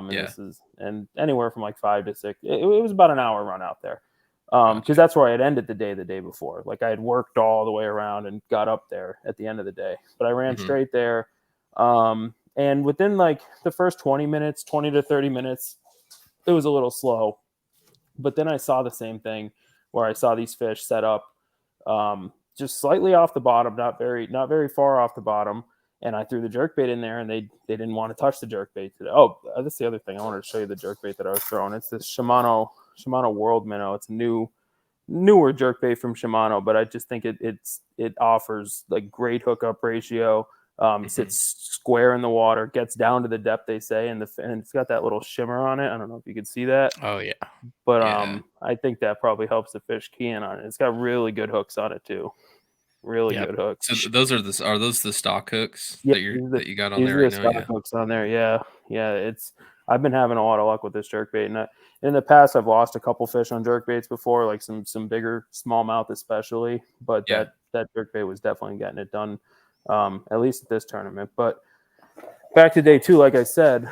This is anywhere from like 5 to 6. It was about an hour run out there. Because that's where I had ended the day before. Like I had worked all the way around and got up there at the end of the day. But I ran straight there. And within like the first 20 to 30 minutes, it was a little slow. But then I saw the same thing where I saw these fish set up just slightly off the bottom, not very far off the bottom. And I threw the jerkbait in there, and they didn't want to touch the jerkbait today. Oh, that's the other thing. I wanted to show you the jerkbait that I was throwing. It's this Shimano World Minnow. It's a newer jerkbait from Shimano, but I just think it offers like great hookup ratio. Sits square in the water, gets down to the depth they say, and it's got that little shimmer on it. I don't know if you can see that. Oh yeah. But Yeah. I think that probably helps the fish key in on it. It's got really good hooks on it too. Really Yep. good hooks. So those are those the stock hooks Yeah, that you got on these there are right the now? stock Yeah. hooks on there. Yeah. I've been having a lot of luck with this jerkbait, and in the past I've lost a couple fish on jerkbaits before, like some bigger smallmouth especially. But Yeah. that jerkbait was definitely getting it done, at least at this tournament. But back to day 2, like I said,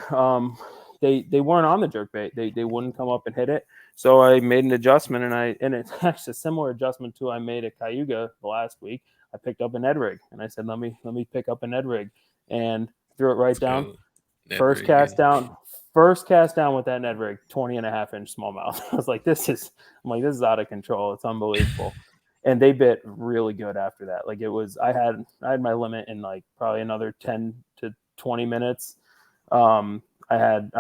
they weren't on the jerkbait. They wouldn't come up and hit it. So I made an adjustment, and it's actually a similar adjustment to I made at Cayuga the last week. I picked up a Ned rig, and I said, let me pick up a Ned rig, and threw it right Let's down. go. Ned First rig, cast yeah. down. First cast down with that Ned rig, 20.5-inch smallmouth. I was like, this is out of control. It's unbelievable. And they bit really good after that. Like, it was, I had my limit in like probably another 10 to 20 minutes. I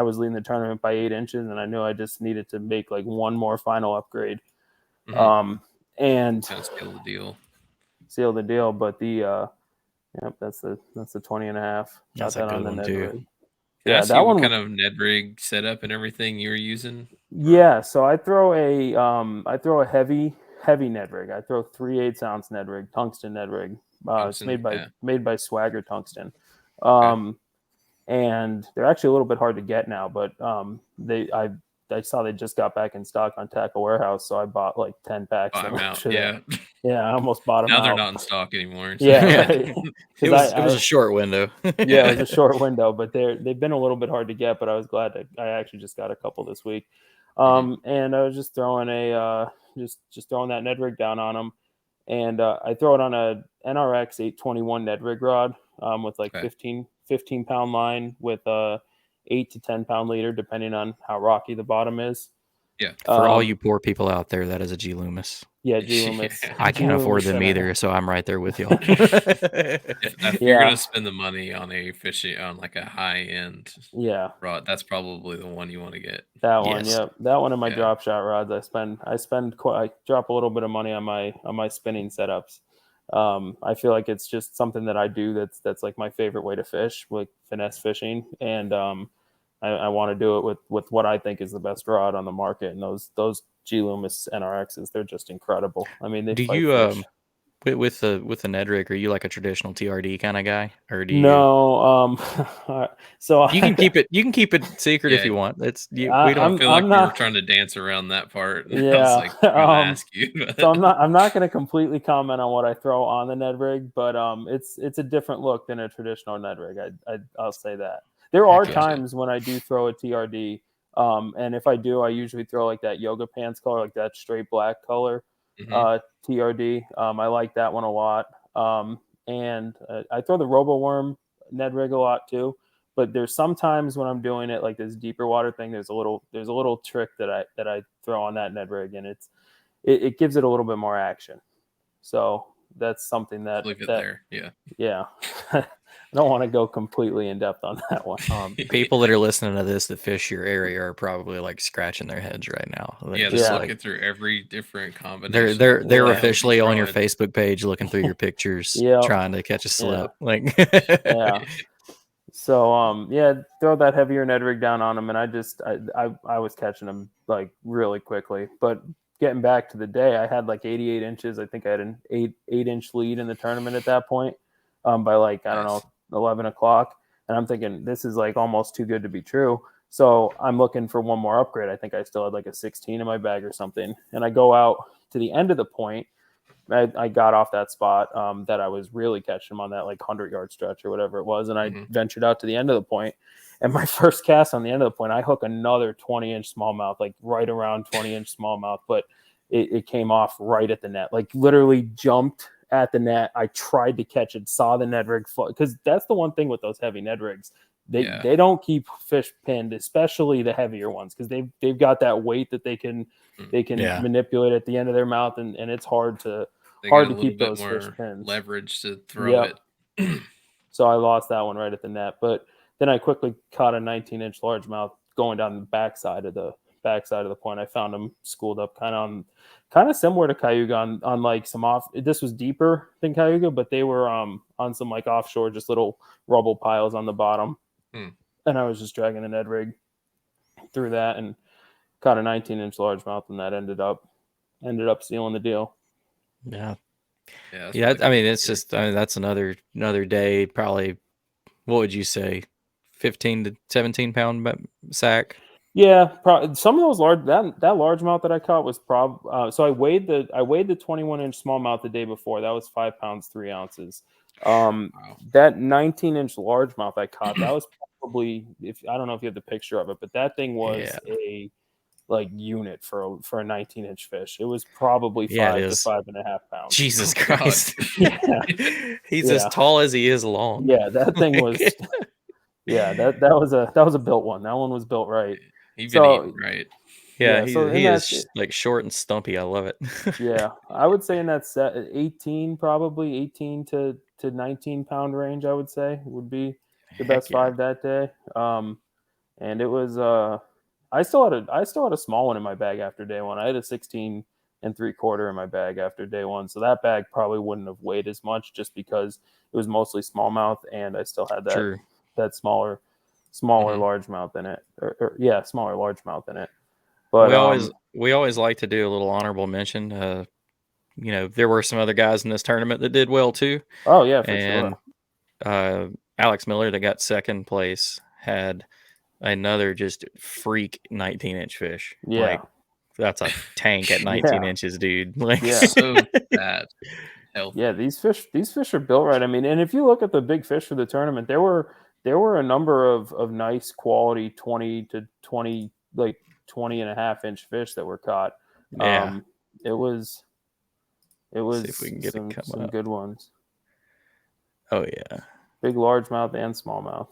was leading the tournament by 8 inches, and I knew I just needed to make like one more final upgrade. And kind of seal the deal. Seal the deal. But the yep, that's the 20.5. Got That's a that on good the one Ned too. rig. Can I Yeah, ask that you what one. kind of Ned rig setup and everything you were using? Yeah, so I throw a heavy Ned rig. I throw 3/8 ounce Ned rig, tungsten Ned rig. It's Tungsten? Yeah. made by Swagger Tungsten. Okay. And they're actually a little bit hard to get now, but I saw they just got back in stock on Tackle Warehouse, so I bought like 10 packs. Bought 'em out. That. Yeah. Yeah, I almost bought them Now they're out. not in stock anymore. So. Yeah, It because was a short window. yeah, it was a short window, but they've been a little bit hard to get. But I was glad that I actually just got a couple this week. And I was just throwing just throwing that Ned rig down on them, and I throw it on a NRX 821 Ned rig rod with like Okay. 15 pound line with a 8 to 10 pound leader, depending on how rocky the bottom is. Yeah. For all you poor people out there, that is a G Loomis. Yeah, G Loomis. I can't afford them either, so I'm right there with y'all. If you're gonna spend the money on a fishing on like a high end rod, that's probably the one you want to get. That one, yep. That one and my drop shot rods. I drop a little bit of money on my spinning setups. I feel like it's just something that I do that's like my favorite way to fish, like finesse fishing, and I want to do it with what I think is the best rod on the market, and those G Loomis NRXs, they're just incredible. I mean, they fight fish. With the Ned rig, are you like a traditional TRD kind of guy, or do you? No, so you can keep it secret if you want. We don't. I feel like we were trying to dance around that part. Yeah, I was like, I'm gonna ask you. So I'm not going to completely comment on what I throw on the Ned rig, but it's a different look than a traditional Ned rig. I'll say that. There are times when I do throw a TRD, and if I do, I usually throw like that yoga pants color, like that straight black color TRD. I like that one a lot. And I throw the Robo Worm Ned rig a lot too. But there's sometimes when I'm doing it like this deeper water thing, there's a little trick that I throw on that Ned rig, and it gives it a little bit more action. So that's something that yeah. I don't want to go completely in depth on that one. People that are listening to this that fish your area are probably like scratching their heads right now. They're just looking through every different combination. They're officially on your Facebook page, looking through your pictures, trying to catch a slip. So throw that heavier Ned rig down on them, and I was catching them like really quickly. But getting back to the day, I had like 88 inches. I think I had an 8-inch lead in the tournament at that point. By like I don't know 11 o'clock, and I'm thinking this is like almost too good to be true. So I'm looking for one more upgrade. I think I still had like a 16 in my bag or something, and I go out to the end of the point. I got off that spot that I was really catching them on that like 100-yard stretch or whatever it was, and I ventured out to the end of the point. And my first cast on the end of the point, I hook another 20-inch smallmouth, like right around 20-inch smallmouth, but it came off right at the net, like literally jumped at the net. I tried to catch it, saw the Ned rig float, because that's the one thing with those heavy Ned rigs. They don't keep fish pinned, especially the heavier ones, because they've got that weight that they can manipulate at the end of their mouth, and it's hard to keep those fish pinned. Leverage to throw it. So I lost that one right at the net, but then I quickly caught a 19-inch largemouth going down the backside of the point. I found them schooled up kind of kind of similar to Cayuga on like some off. This was deeper than Cayuga, but they were on some like offshore, just little rubble piles on the bottom. And I was just dragging the Ned rig through that and caught a 19-inch largemouth, and that ended up sealing the deal. Yeah. Yeah. I mean, it's just, I mean, that's another day, probably, what would you say, 15 to 17 pound sack? Yeah, some of those that largemouth that I caught was so I weighed the 21-inch smallmouth the day before. That was 5 pounds 3 ounces. Wow. That 19-inch largemouth I caught, that was probably, if I don't know if you have the picture of it, but that thing was a like unit for a 19-inch fish. It was probably 5 to 5.5 pounds. Jesus Christ. Yeah. He's as tall as he is long. Yeah, that thing was yeah, that was a built one. That one was built right. He's been eating right. Yeah, he is like short and stumpy. I love it. Yeah, I would say in that set 18 to 19 pound range, I would say would be the best 5 that day. And it was I still had a small one in my bag after day 1. I had a 16 3/4 in my bag after day 1. So that bag probably wouldn't have weighed as much just because it was mostly smallmouth and I still had that smaller largemouth in it. Smaller largemouth in it. But we always like to do a little honorable mention. There were some other guys in this tournament that did well too. Oh yeah, for sure. Alex Miller, that got second place, had another just freak 19-inch fish. Yeah. Like, that's a tank at 19 inches, dude. Like, so bad. Healthy. Yeah, these fish are built right. I mean, and if you look at the big fish for the tournament, there were a number of nice quality 20 to 20 like 20 and a half inch fish that were caught. Yeah. It was see if we can get some good ones. Oh yeah. Big largemouth and smallmouth.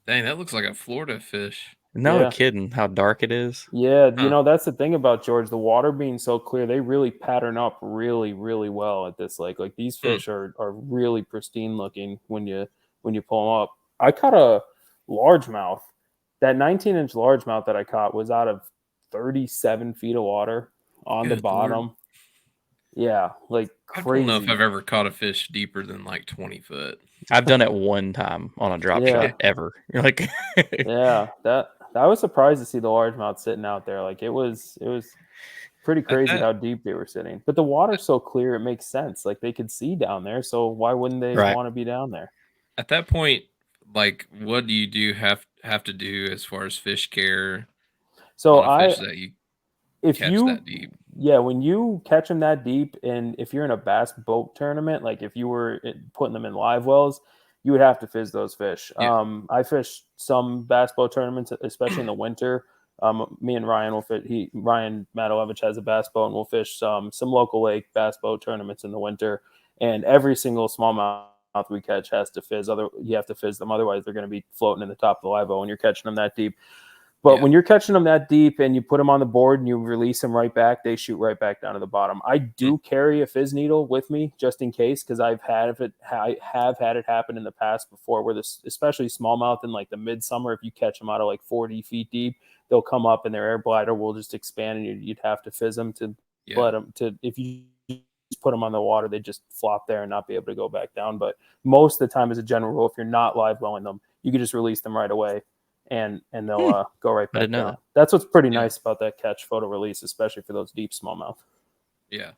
Dang, that looks like a Florida fish. No kidding, how dark it is. Yeah, that's the thing about George. The water being so clear, they really pattern up really, really well at this lake. Like these fish are really pristine looking when you pull them up. I caught a largemouth. That 19-inch largemouth that I caught was out of 37 feet of water on the bottom. Lord. Yeah, like crazy. I don't know if I've ever caught a fish deeper than like 20 foot. I've done it one time on a drop shot ever. You're like, yeah, that I was surprised to see the largemouth sitting out there. Like it was pretty crazy how deep they were sitting. But the water's so clear, it makes sense. Like they could see down there, so why wouldn't they want to be down there? At that point, like, what do you have to do as far as fish care? So fish that you catch that deep. Yeah, when you catch them that deep, and if you're in a bass boat tournament, like if you were putting them in live wells, you would have to fizz those fish. Yeah. I fish some bass boat tournaments, especially in the winter. Me and Ryan Ryan Matalevich has a bass boat, and we'll fish some local lake bass boat tournaments in the winter. And every single smallmouth we catch has to fizz. You have to fizz them, otherwise they're going to be floating in the top of the live well when you're catching them that deep. But when you're catching them that deep and you put them on the board and you release them right back, they shoot right back down to the bottom. I do carry a fizz needle with me just in case, because I have had it happen in the past before, where especially smallmouth in like the midsummer, if you catch them out of like 40 feet deep, they'll come up and their air bladder will just expand, and you'd have to fizz them to let them to. If you just put them on the water, they just flop there and not be able to go back down. But most of the time, as a general rule, if you're not live welling them, you can just release them right away. And they'll go right back down. That's what's pretty nice about that catch photo release, especially for those deep smallmouth. Yeah.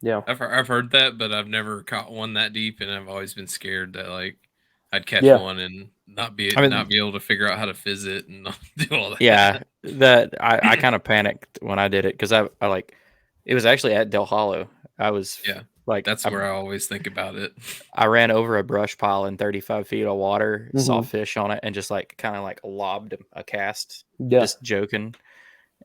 Yeah. I've heard that, but I've never caught one that deep, and I've always been scared that like I'd catch one and not be able to figure out how to fizz it and do all that. Yeah, I kind of panicked when I did it, because I like, it was actually at Del Hollow. I was like, that's where I always think about it. I ran over a brush pile in 35 feet of water, saw fish on it, and just like kind of like lobbed a cast, just joking.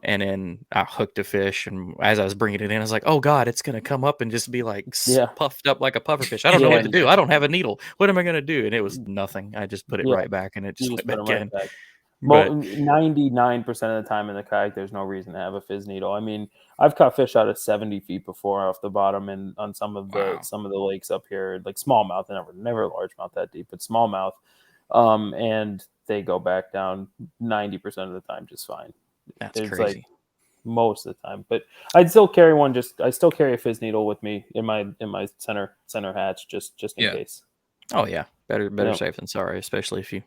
And then I hooked a fish, and as I was bringing it in, I was like, "Oh God, it's gonna come up and just be like puffed up like a pufferfish. I don't know what to do. I don't have a needle. What am I gonna do?" And it was nothing. I just put it right back, and it just went back in. But 99% of the time in the kayak, there's no reason to have a fizz needle. I mean, I've caught fish out of 70 feet before off the bottom, and on some of the lakes up here, like smallmouth, never largemouth that deep, but smallmouth, and they go back down 90% of the time just fine. That's crazy. most of the time. But I'd still carry one. I still carry a fizz needle with me in my center hatch just in case. Oh yeah, better safe than sorry, especially if you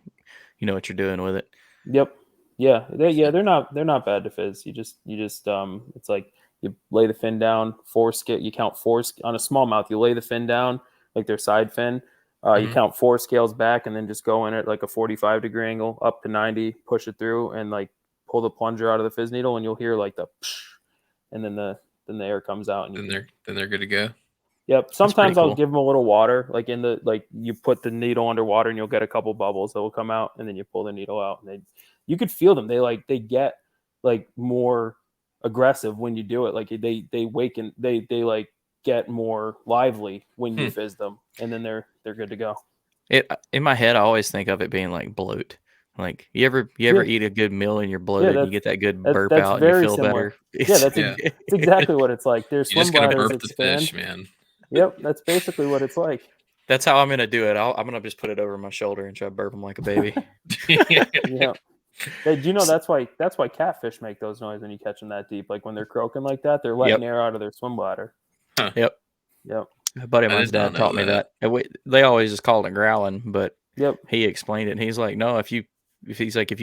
know what you're doing with it. Yep. Yeah. They're not bad to fizz. You just it's like you lay the fin down, you count four on a smallmouth. You lay the fin down like their side fin. You count 4 scales back and then just go in at like a 45-degree angle up to 90, push it through, and like pull the plunger out of the fizz needle, and you'll hear like the psh, and then the air comes out, and then they're good to go. Yep. Sometimes I'll cool. give them a little water, like you put the needle under water and you'll get a couple bubbles that will come out, and then you pull the needle out, and you could feel them. They get like more aggressive when you do it. Like they waken, they like get more lively when you fizz them, and then they're good to go. In my head, I always think of it being like bloat. Like you ever eat a good meal and you're bloated, and you get that good burp out and you feel better. That's exactly what it's like. Their swim bladders expand. Fish, man. Yep, that's basically what it's like. That's how I'm gonna do it. I'm gonna just put it over my shoulder and try to burp them like a baby. Yeah. Hey, do you know that's why catfish make those noises when you catch them that deep? Like when they're croaking like that, they're letting air out of their swim bladder. Huh. Yep. A buddy of mine's dad taught me that. They always just called it growling, but he explained it. And he's like, no, if you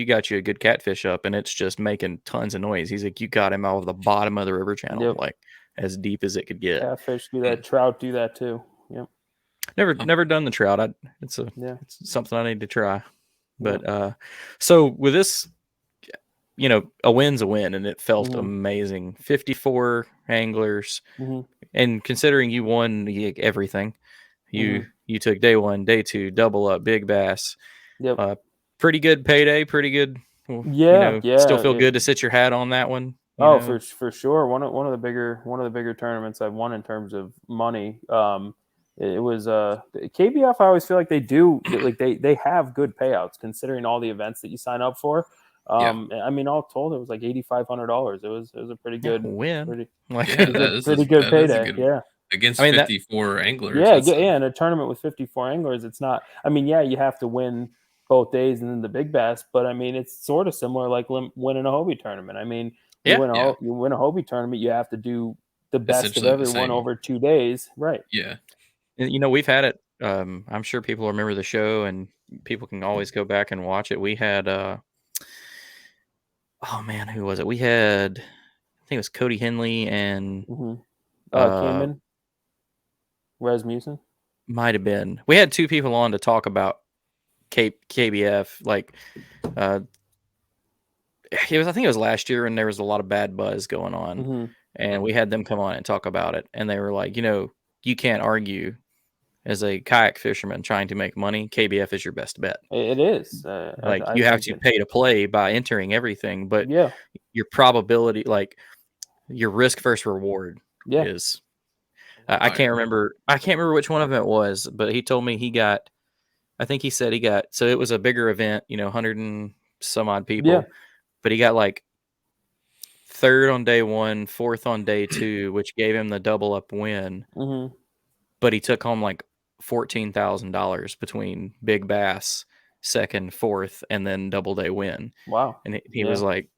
got you a good catfish up and it's just making tons of noise, he's like, you got him out of the bottom of the river channel, like as deep as it could get. Catfish do that. Trout do that too. Yep. Never done the trout. It's something I need to try. But so with this, a win's a win, and it felt amazing. 54 anglers, and considering you won everything, you took day 1, day 2, double up, big bass. Yep. Pretty good payday. Pretty good. Still feel good to sit your hat on that one. For sure. One of the bigger tournaments I've won in terms of money. It was KBF. I always feel like they have good payouts considering all the events that you sign up for. I mean, all told, it was like $8,500. It was a pretty good win. Pretty good payday. Against 54 anglers. In a tournament with 54 anglers, it's not. I mean, you have to win both days and then the big bass, but I mean, it's sort of similar like winning a Hobie tournament. I mean, you win a Hobie tournament, you have to do the best of everyone over 2 days, right? Yeah. We've had it. I'm sure people remember the show, and people can always go back and watch it. We had, oh man, who was it? We had, I think it was Cody Henley and Kingman, Rasmussen. Might have been. We had 2 people on to talk about KBF. Like, I think it was last year, and there was a lot of bad buzz going on, and we had them come on and talk about it, and they were like, you can't argue. As a kayak fisherman trying to make money, KBF is your best bet. It is. You have to pay to play by entering everything, but your probability, like your risk versus reward, is. I can't remember which one of them it was, but he told me he got. I think he said he got. So it was a bigger event, 100 and some odd people, but he got like 3rd on day 1, 4th on day 2, which gave him the double up win. But he took home like $14,000 between big bass, 2nd, 4th, and then double day win. Wow. And he was like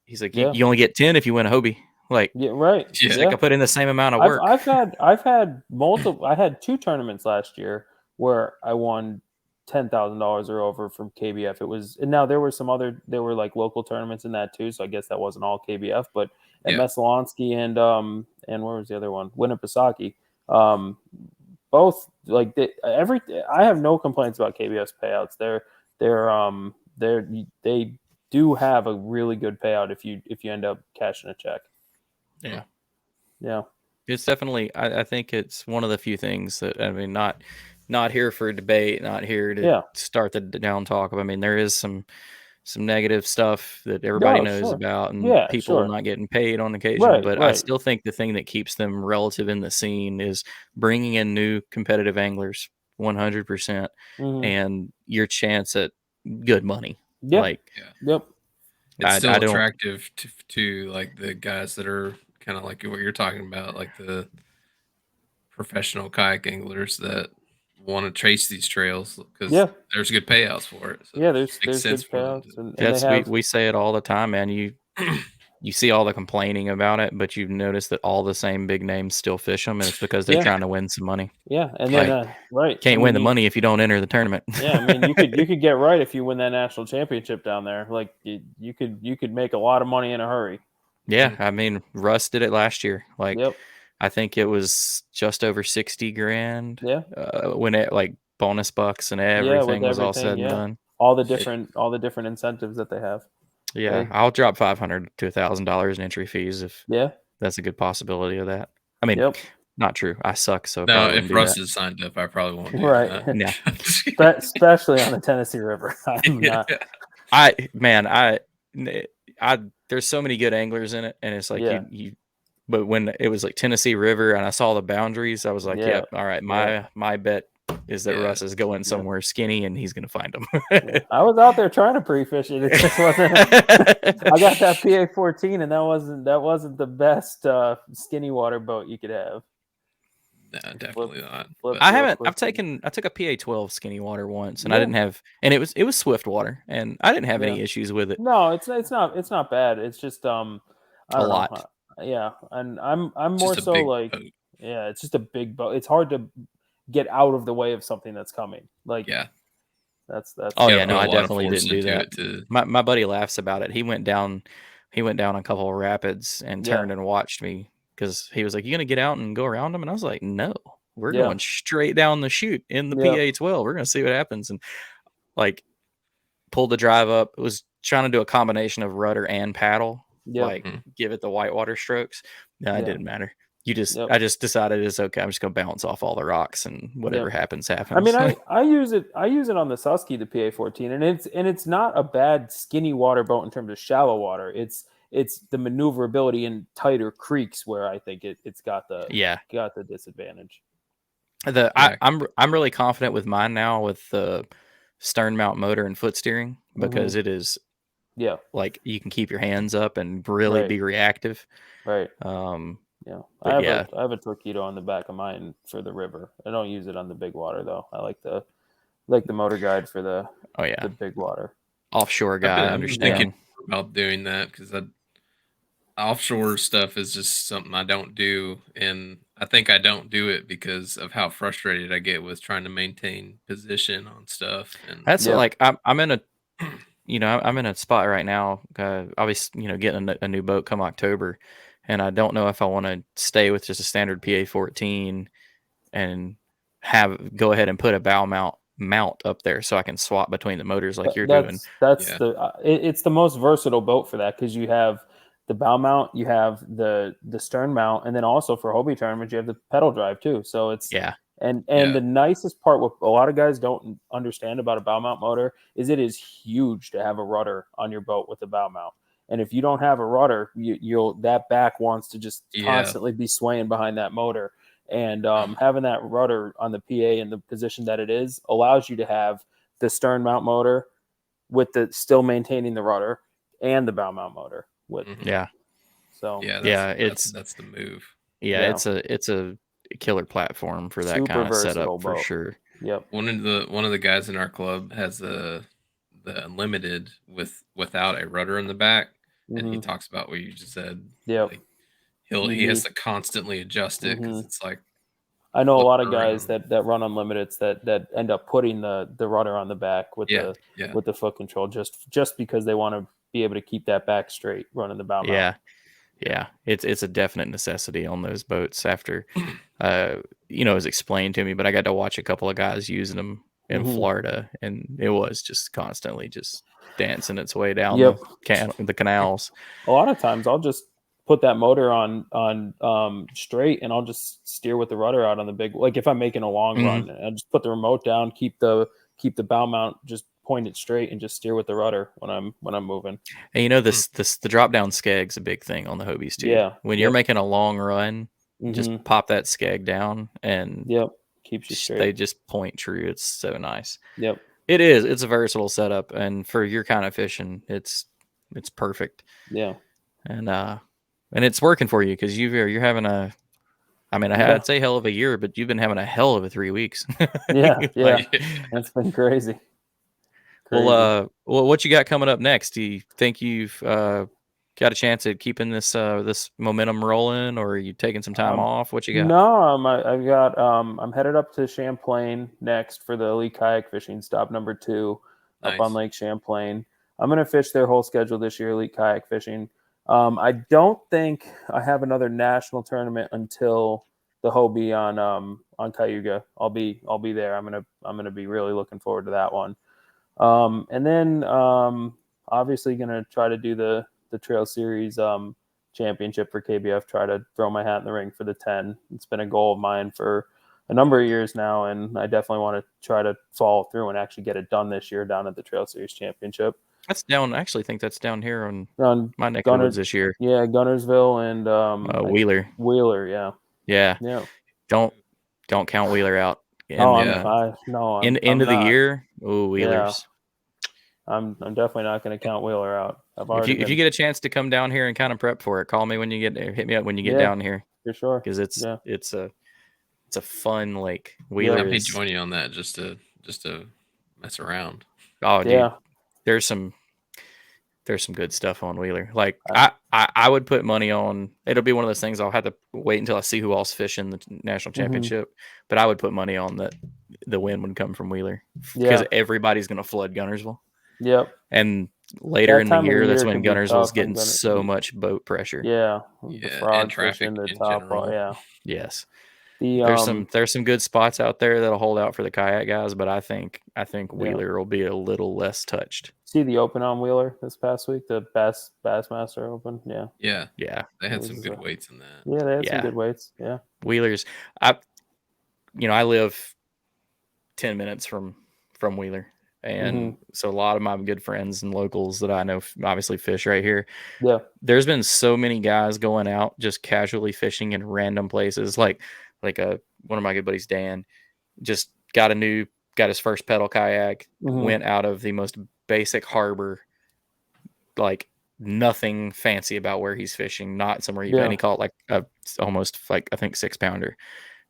he's like, you only get 10 if you win a Hobie. Like, right. He's like, I put in the same amount of work. I've had multiple. I had 2 tournaments last year where I won $10,000 or over from KBF. It was, and now there were like local tournaments in that too. So I guess that wasn't all KBF, but at Messalonsky and where was the other one? Winnipesaukee. Both like I have no complaints about KBF's payouts. They do have a really good payout if you end up cashing a check. Yeah. It's definitely. I think it's one of the few things that, I mean, not here for debate, not here to start the down talk. I mean, there is some negative stuff that everybody knows about, and people not getting paid on occasion. But I still think the thing that keeps them relative in the scene is bringing in new competitive anglers, 100%, and your chance at good money. Yep. It's still attractive to like the guys that are kind of like what you're talking about, like the professional kayak anglers that want to trace these trails because there's good payouts for it. So there's good payouts. We say it all the time, man. you see all the complaining about it, but you've noticed that all the same big names still fish them, and it's because they're trying to win some money. Yeah, and then Like, right, can't win the money if you don't enter the tournament. Yeah, I mean, you could get right if you win that national championship down there. Like you could make a lot of money in a hurry. Yeah, I mean, Russ did it last year. Like, Yep. I think it was just over 60 grand. Yeah. When it like bonus bucks and Yeah, everything with was all said everything. and Yeah, done. all the different incentives that they have. Yeah, Right. I'll drop $500 to $1,000 in entry fees if Yeah. that's a good possibility of that. I mean, Yep. not true. I suck, so I No, probably if wouldn't do Russ that. is signed up, I probably won't do Right. that. Yeah. Especially on the Tennessee River. I'm not. There's so many good anglers in it, and it's like Yeah. but when it was like Tennessee River and I saw the boundaries, I was like, Yeah. yep, all right, my bet is that Yeah. Russ is going somewhere skinny and he's gonna find them. Yeah. I was out there trying to pre-fish it. It just wasn't. I got that PA 14, and that wasn't the best skinny water boat you could have. No, definitely not. I took a PA 12 skinny water once, and I didn't have, and it was swift water, and I didn't have any issues with it. No, it's not bad. It's just I don't lot. know. Yeah, and I'm more Just a so big like boat. yeah, it's just a big boat. It's hard to get out of the way of something that's coming. Like Yeah. that's Oh You yeah, gotta no, put a I lot of definitely force didn't do into that. it to- My buddy laughs about it. He went down a couple of rapids and turned and watched me because he was like, "You gonna get out and go around them?" And I was like, "No, we're going straight down the chute in the PA 12. We're gonna see what happens." And like pulled the drive up. It was trying to do a combination of rudder and paddle, like give it the whitewater strokes. No, it didn't matter. I just decided it's okay. I'm just gonna bounce off all the rocks and whatever happens. I mean, I use it on the Susky, the PA 14, and it's not a bad skinny water boat in terms of shallow water. It's the maneuverability in tighter creeks where I think it's got the disadvantage. I'm really confident with mine now with the stern mount motor and foot steering because it is like you can keep your hands up and really be reactive. Right. I have a torpedo on the back of mine for the river. I don't use it on the big water though. I like the motor guide for the big water. Offshore guy, I understand. Thinking about doing that because offshore stuff is just something I don't do, and I think I don't do it because of how frustrated I get with trying to maintain position on stuff. And that's like I'm in a I'm in a spot right now. Obviously, getting a new boat come October, and I don't know if I want to stay with just a standard PA 14 and go ahead and put a bow mount up there so I can swap between the motors like you're doing. It's the most versatile boat for that because you have the bow mount, you have the stern mount, and then also for Hobie tournaments you have the pedal drive too. So it's And the nicest part, what a lot of guys don't understand about a bow mount motor, is it is huge to have a rudder on your boat with a bow mount. And if you don't have a rudder, that back wants to just constantly be swaying behind that motor. And having that rudder on the PA in the position that it is allows you to have the stern mount motor with the still maintaining the rudder and the bow mount motor. So that's the move. It's a killer platform for that kind of setup for sure. Yep. One of the guys in our club has the Unlimited without a rudder in the back, and he talks about what you just said. Yep. Like he has to constantly adjust it because it's like I know a lot of guys that run Unlimiteds that end up putting the rudder on the back with the foot control just because they want to be able to keep that back straight running the bow mount. Yeah, it's a definite necessity on those boats. After, it was explained to me, but I got to watch a couple of guys using them in Florida, and it was just constantly just dancing its way down the canals. A lot of times, I'll just put that motor on straight, and I'll just steer with the rudder out on the big. Like if I'm making a long run, I just put the remote down, keep the bow mount just point it straight and just steer with the rudder when I'm moving. And the drop down skeg's a big thing on the Hobies too. Yeah. When you're making a long run, just pop that skeg down and keeps you straight. They just point true. It's so nice. Yep. It is. It's a versatile setup, and for your kind of fishing, it's perfect. Yeah. And it's working for you because you're having I'd say hell of a year, but you've been having a hell of a 3 weeks. That's been crazy. Well, what you got coming up next? Do you think you've got a chance at keeping this this momentum rolling, or are you taking some time off? What you got? No, I've got I'm headed up to Champlain next for the elite kayak fishing stop number 2 up on Nice. Lake Champlain. I'm gonna fish their whole schedule this year, elite kayak fishing. I don't think I have another national tournament until the Hobie on Cayuga. I'll be there. I'm gonna be really looking forward to that one. And then obviously gonna try to do the Trail Series championship for KBF. Try to throw my hat in the ring for the 10. It's been a goal of mine for a number of years now, and I definitely want to try to follow through and actually get it done this year down at the Trail Series championship. That's down. I actually think that's down here on On my neck of the woods this year. Yeah, Gunnersville and Wheeler. Wheeler, yeah. Yeah. Yeah. Don't count Wheeler out. And Oh, in end of the not. year, oh Wheelers. I'm definitely not going to count Wheeler out. If you get a chance to come down here and kind of prep for it, call me when you get there. Hit me up when you get down here. For sure. Because it's a fun lake. Wheeler I may is join you on that just to mess around. Oh, dude. Yeah. There's some good stuff on Wheeler. Like I would put money on. It'll be one of those things. I'll have to wait until I see who else fishing the national championship. But I would put money on that the win would come from Wheeler because everybody's going to flood Gunnersville. Yep. And later in the year, that's when can be Gunnersville's tough getting so much boat pressure. Yeah. Yeah, The frog and traffic fishing, the in top. general. Yeah. Yes. There's some good spots out there that'll hold out for the kayak guys, but I think Wheeler will be a little less touched. See the Open on Wheeler this past week, the Bassmaster Open. Yeah. Yeah. They had some good weights in that. Yeah, they had some good weights. Yeah. Wheeler's I live 10 minutes from Wheeler. And so a lot of my good friends and locals that I know obviously fish right here. Yeah. There's been so many guys going out just casually fishing in random places. Like one of my good buddies, Dan, just got his first pedal kayak, went out of the most basic harbor, like nothing fancy about where he's fishing, not somewhere and he caught like almost like I think 6-pounder.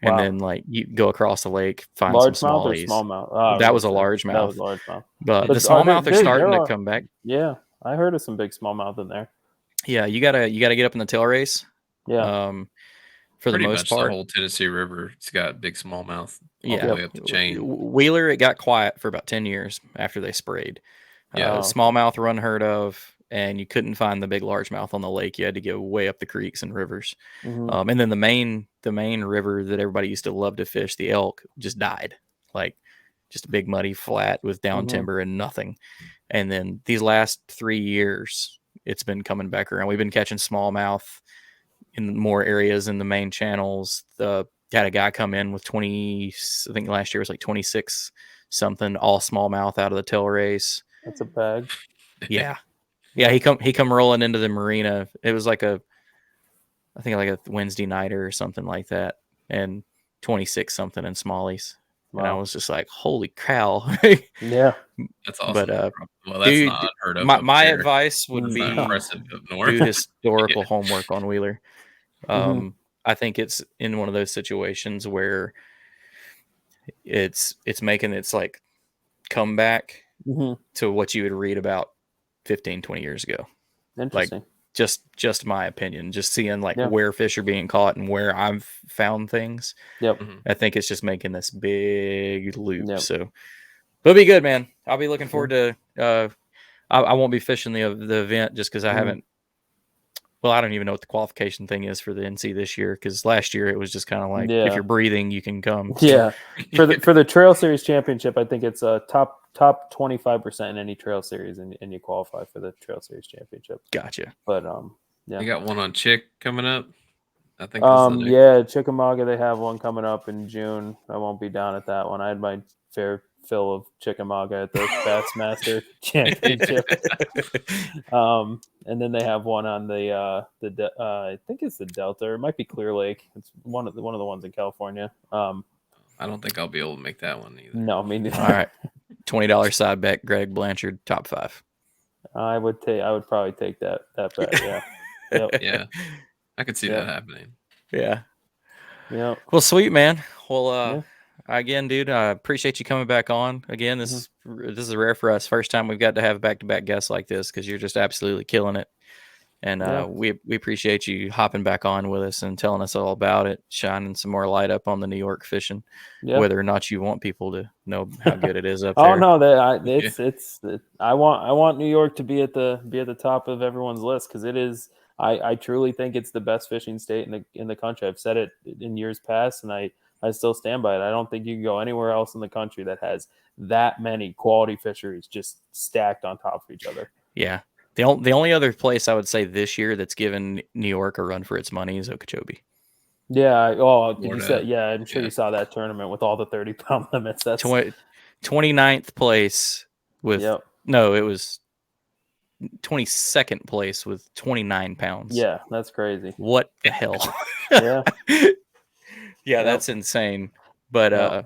And then like you go across the lake, find some smallies. Smallmouth? Oh, that was a largemouth. That was largemouth. But the smallmouth are starting to come back. Yeah, I heard of some big smallmouth in there. Yeah, you gotta get up in the tail race. Yeah. For Pretty the most much part, the whole Tennessee River, it's got big smallmouth all the way up the chain. Wheeler, it got quiet for about 10 years after they sprayed. Smallmouth were unheard of, and you couldn't find the big largemouth on the lake. You had to go way up the creeks and rivers. And then the main river that everybody used to love to fish, the Elk, just died. Like just a big muddy flat with down timber and nothing. And then these last 3 years, it's been coming back around. We've been catching smallmouth in more areas in the main channels. Had a guy come in with 20, I think last year was like 26 something, all smallmouth out of the tail race. That's a bag. Yeah. Yeah, he come rolling into the marina. It was like I think like a Wednesday nighter or something like that, and 26 something in smallies. Wow. And I was just like, holy cow. Yeah. That's awesome. But well, that's not unheard of. My advice would be impressive up north. do historical homework on Wheeler. I think it's in one of those situations where it's making its like comeback to what you would read about 15, 20 years ago. Interesting. Like just my opinion, just seeing like where fish are being caught and where I've found things. I think it's just making this big loop. So it'll be good, man. I'll be looking forward to I won't be fishing the event just because I haven't. Well, I don't even know what the qualification thing is for the NC this year, because last year it was just kind of like if you're breathing, you can come. Yeah, for the Trail Series Championship, I think it's a top 25% in any Trail Series, and you qualify for the Trail Series Championship. Gotcha. But you got one on Chick coming up. I think. Chickamauga, they have one coming up in June. I won't be down at that one. I had my fair fill of Chickamauga at the Bassmaster Championship. And then they have one on the I think it's the Delta, or it might be Clear Lake. It's one of the ones in California. I don't think I'll be able to make that one either. No, me neither. All right, $20 side bet. Greg Blanchard, top 5. I would probably take that bet. Yeah. Yeah, I could see that happening. Yeah. Yeah. Well, sweet, man. Well, again, dude, I appreciate you coming back on. Again, this is rare for us. First time we've got to have back-to-back guests like this, because you're just absolutely killing it. And Yeah. we appreciate you hopping back on with us and telling us all about it, shining some more light up on the New York fishing, Yeah. whether or not you want people to know how good it is up Oh there. no, I want New York to be at the top of everyone's list because it is. I truly think it's the best fishing state in the country. I've said it in years past, and I still stand by it. I don't think you can go anywhere else in the country that has that many quality fisheries just stacked on top of each other. Yeah. The only other place I would say this year that's given New York a run for its money is Okeechobee. Yeah. Oh, did you Florida. say? Yeah, I'm sure Yeah. you saw that tournament with all the 30-pound limits. That's 29th place with yep. no, it was 22nd place with 29 pounds. Yeah, that's crazy. What the hell? Yeah. Yeah, Yep. that's insane. But Yep.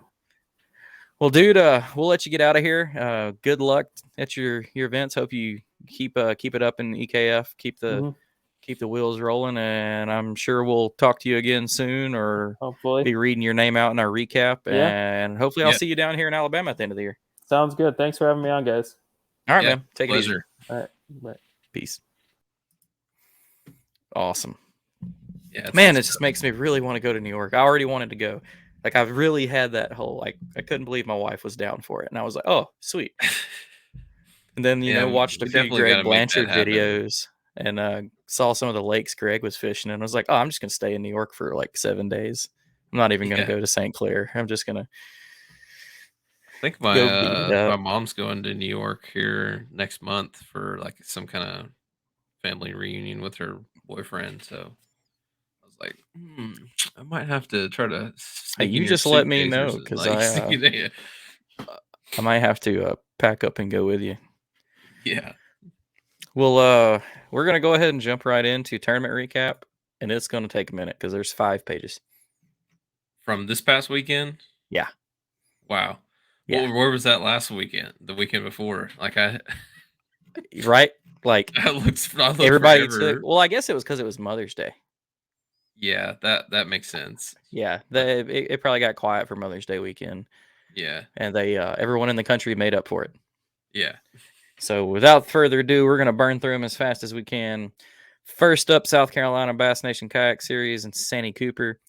well, dude, we'll let you get out of here. Good luck at your events. Hope you keep it up in EKF. Keep the wheels rolling, and I'm sure we'll talk to you again soon, or Hopefully. be reading your name out in our recap. Yeah. And hopefully, I'll see you down here in Alabama at the end of the year. Sounds good. Thanks for having me on, guys. All right, Yeah, man. Take it easy. pleasure. All right. Bye. Peace. Awesome. Yeah, Man, it just makes me really want to go to New York. I already wanted to go. Like, I've really had that whole, like, I couldn't believe my wife was down for it. And I was like, oh, sweet. And then, Yeah, watched a we few definitely Greg gotta make that Blanchard happen. videos and saw some of the lakes Greg was fishing. And I was like, oh, I'm just going to stay in New York for like 7 days. I'm not even going to Yeah. go to St. Clair. I'm just going to I think go beat it my up. mom's going to New York here next month for like some kind of family reunion with her boyfriend. So I was like, I might have to try to Hey, sneak in you your just let me suitcase or know something. because Like, I might have to pack up and go with you. yeah. Well, we're going to go ahead and jump right into tournament recap. And it's going to take a minute because there's 5 pages. From this past weekend? Yeah. Wow. Yeah. Well, where was that last weekend? The weekend before? Like Right? Like, I looked everybody forever. well, I guess it was because it was Mother's Day. Yeah, that makes sense. Yeah. It probably got quiet for Mother's Day weekend. Yeah. And everyone in the country made up for it. Yeah. So without further ado, we're going to burn through them as fast as we can. First up, South Carolina Bass Nation Kayak Series and Sandy Cooper.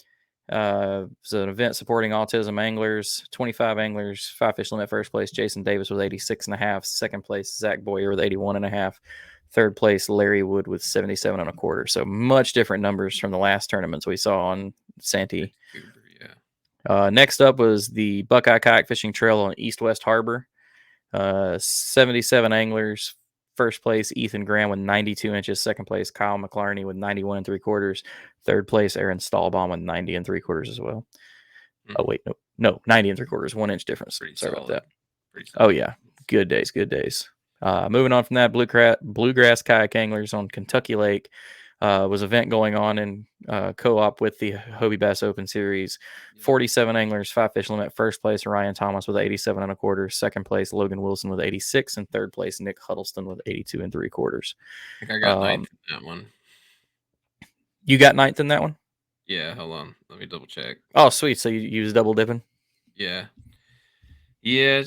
It's an event supporting autism anglers. 25 anglers, 5 fish limit. First place, Jason Davis with 86.5. Second place, Zach Boyer with 81.5. Third place, Larry Wood with 77.25. So much different numbers from the last tournaments we saw on Santee. Cooper, yeah. Next up was the Buckeye Kayak Fishing Trail on East West Harbor. 77 anglers. First place, Ethan Graham with 92 inches. Second place, Kyle McClarney with 91 3/4. Third place, Aaron Stahlbaum with 90 3/4 as well. Oh, wait, no, 90 3/4, 1 inch difference. Pretty Sorry solid. about that. Pretty solid. Oh, yeah. Good days. Moving on from that, Bluegrass Kayak Anglers on Kentucky Lake. Was an event going on in co-op with the Hobie Bass Open Series. 47 anglers, 5 fish limit. First place, Ryan Thomas with 87.25. Second place, Logan Wilson with 86. And third place, Nick Huddleston with 82 3/4. I think I got ninth in that one. You got ninth in that one? Yeah, hold on. Let me double check. Oh, sweet. So you was double dipping? Yeah. Yeah.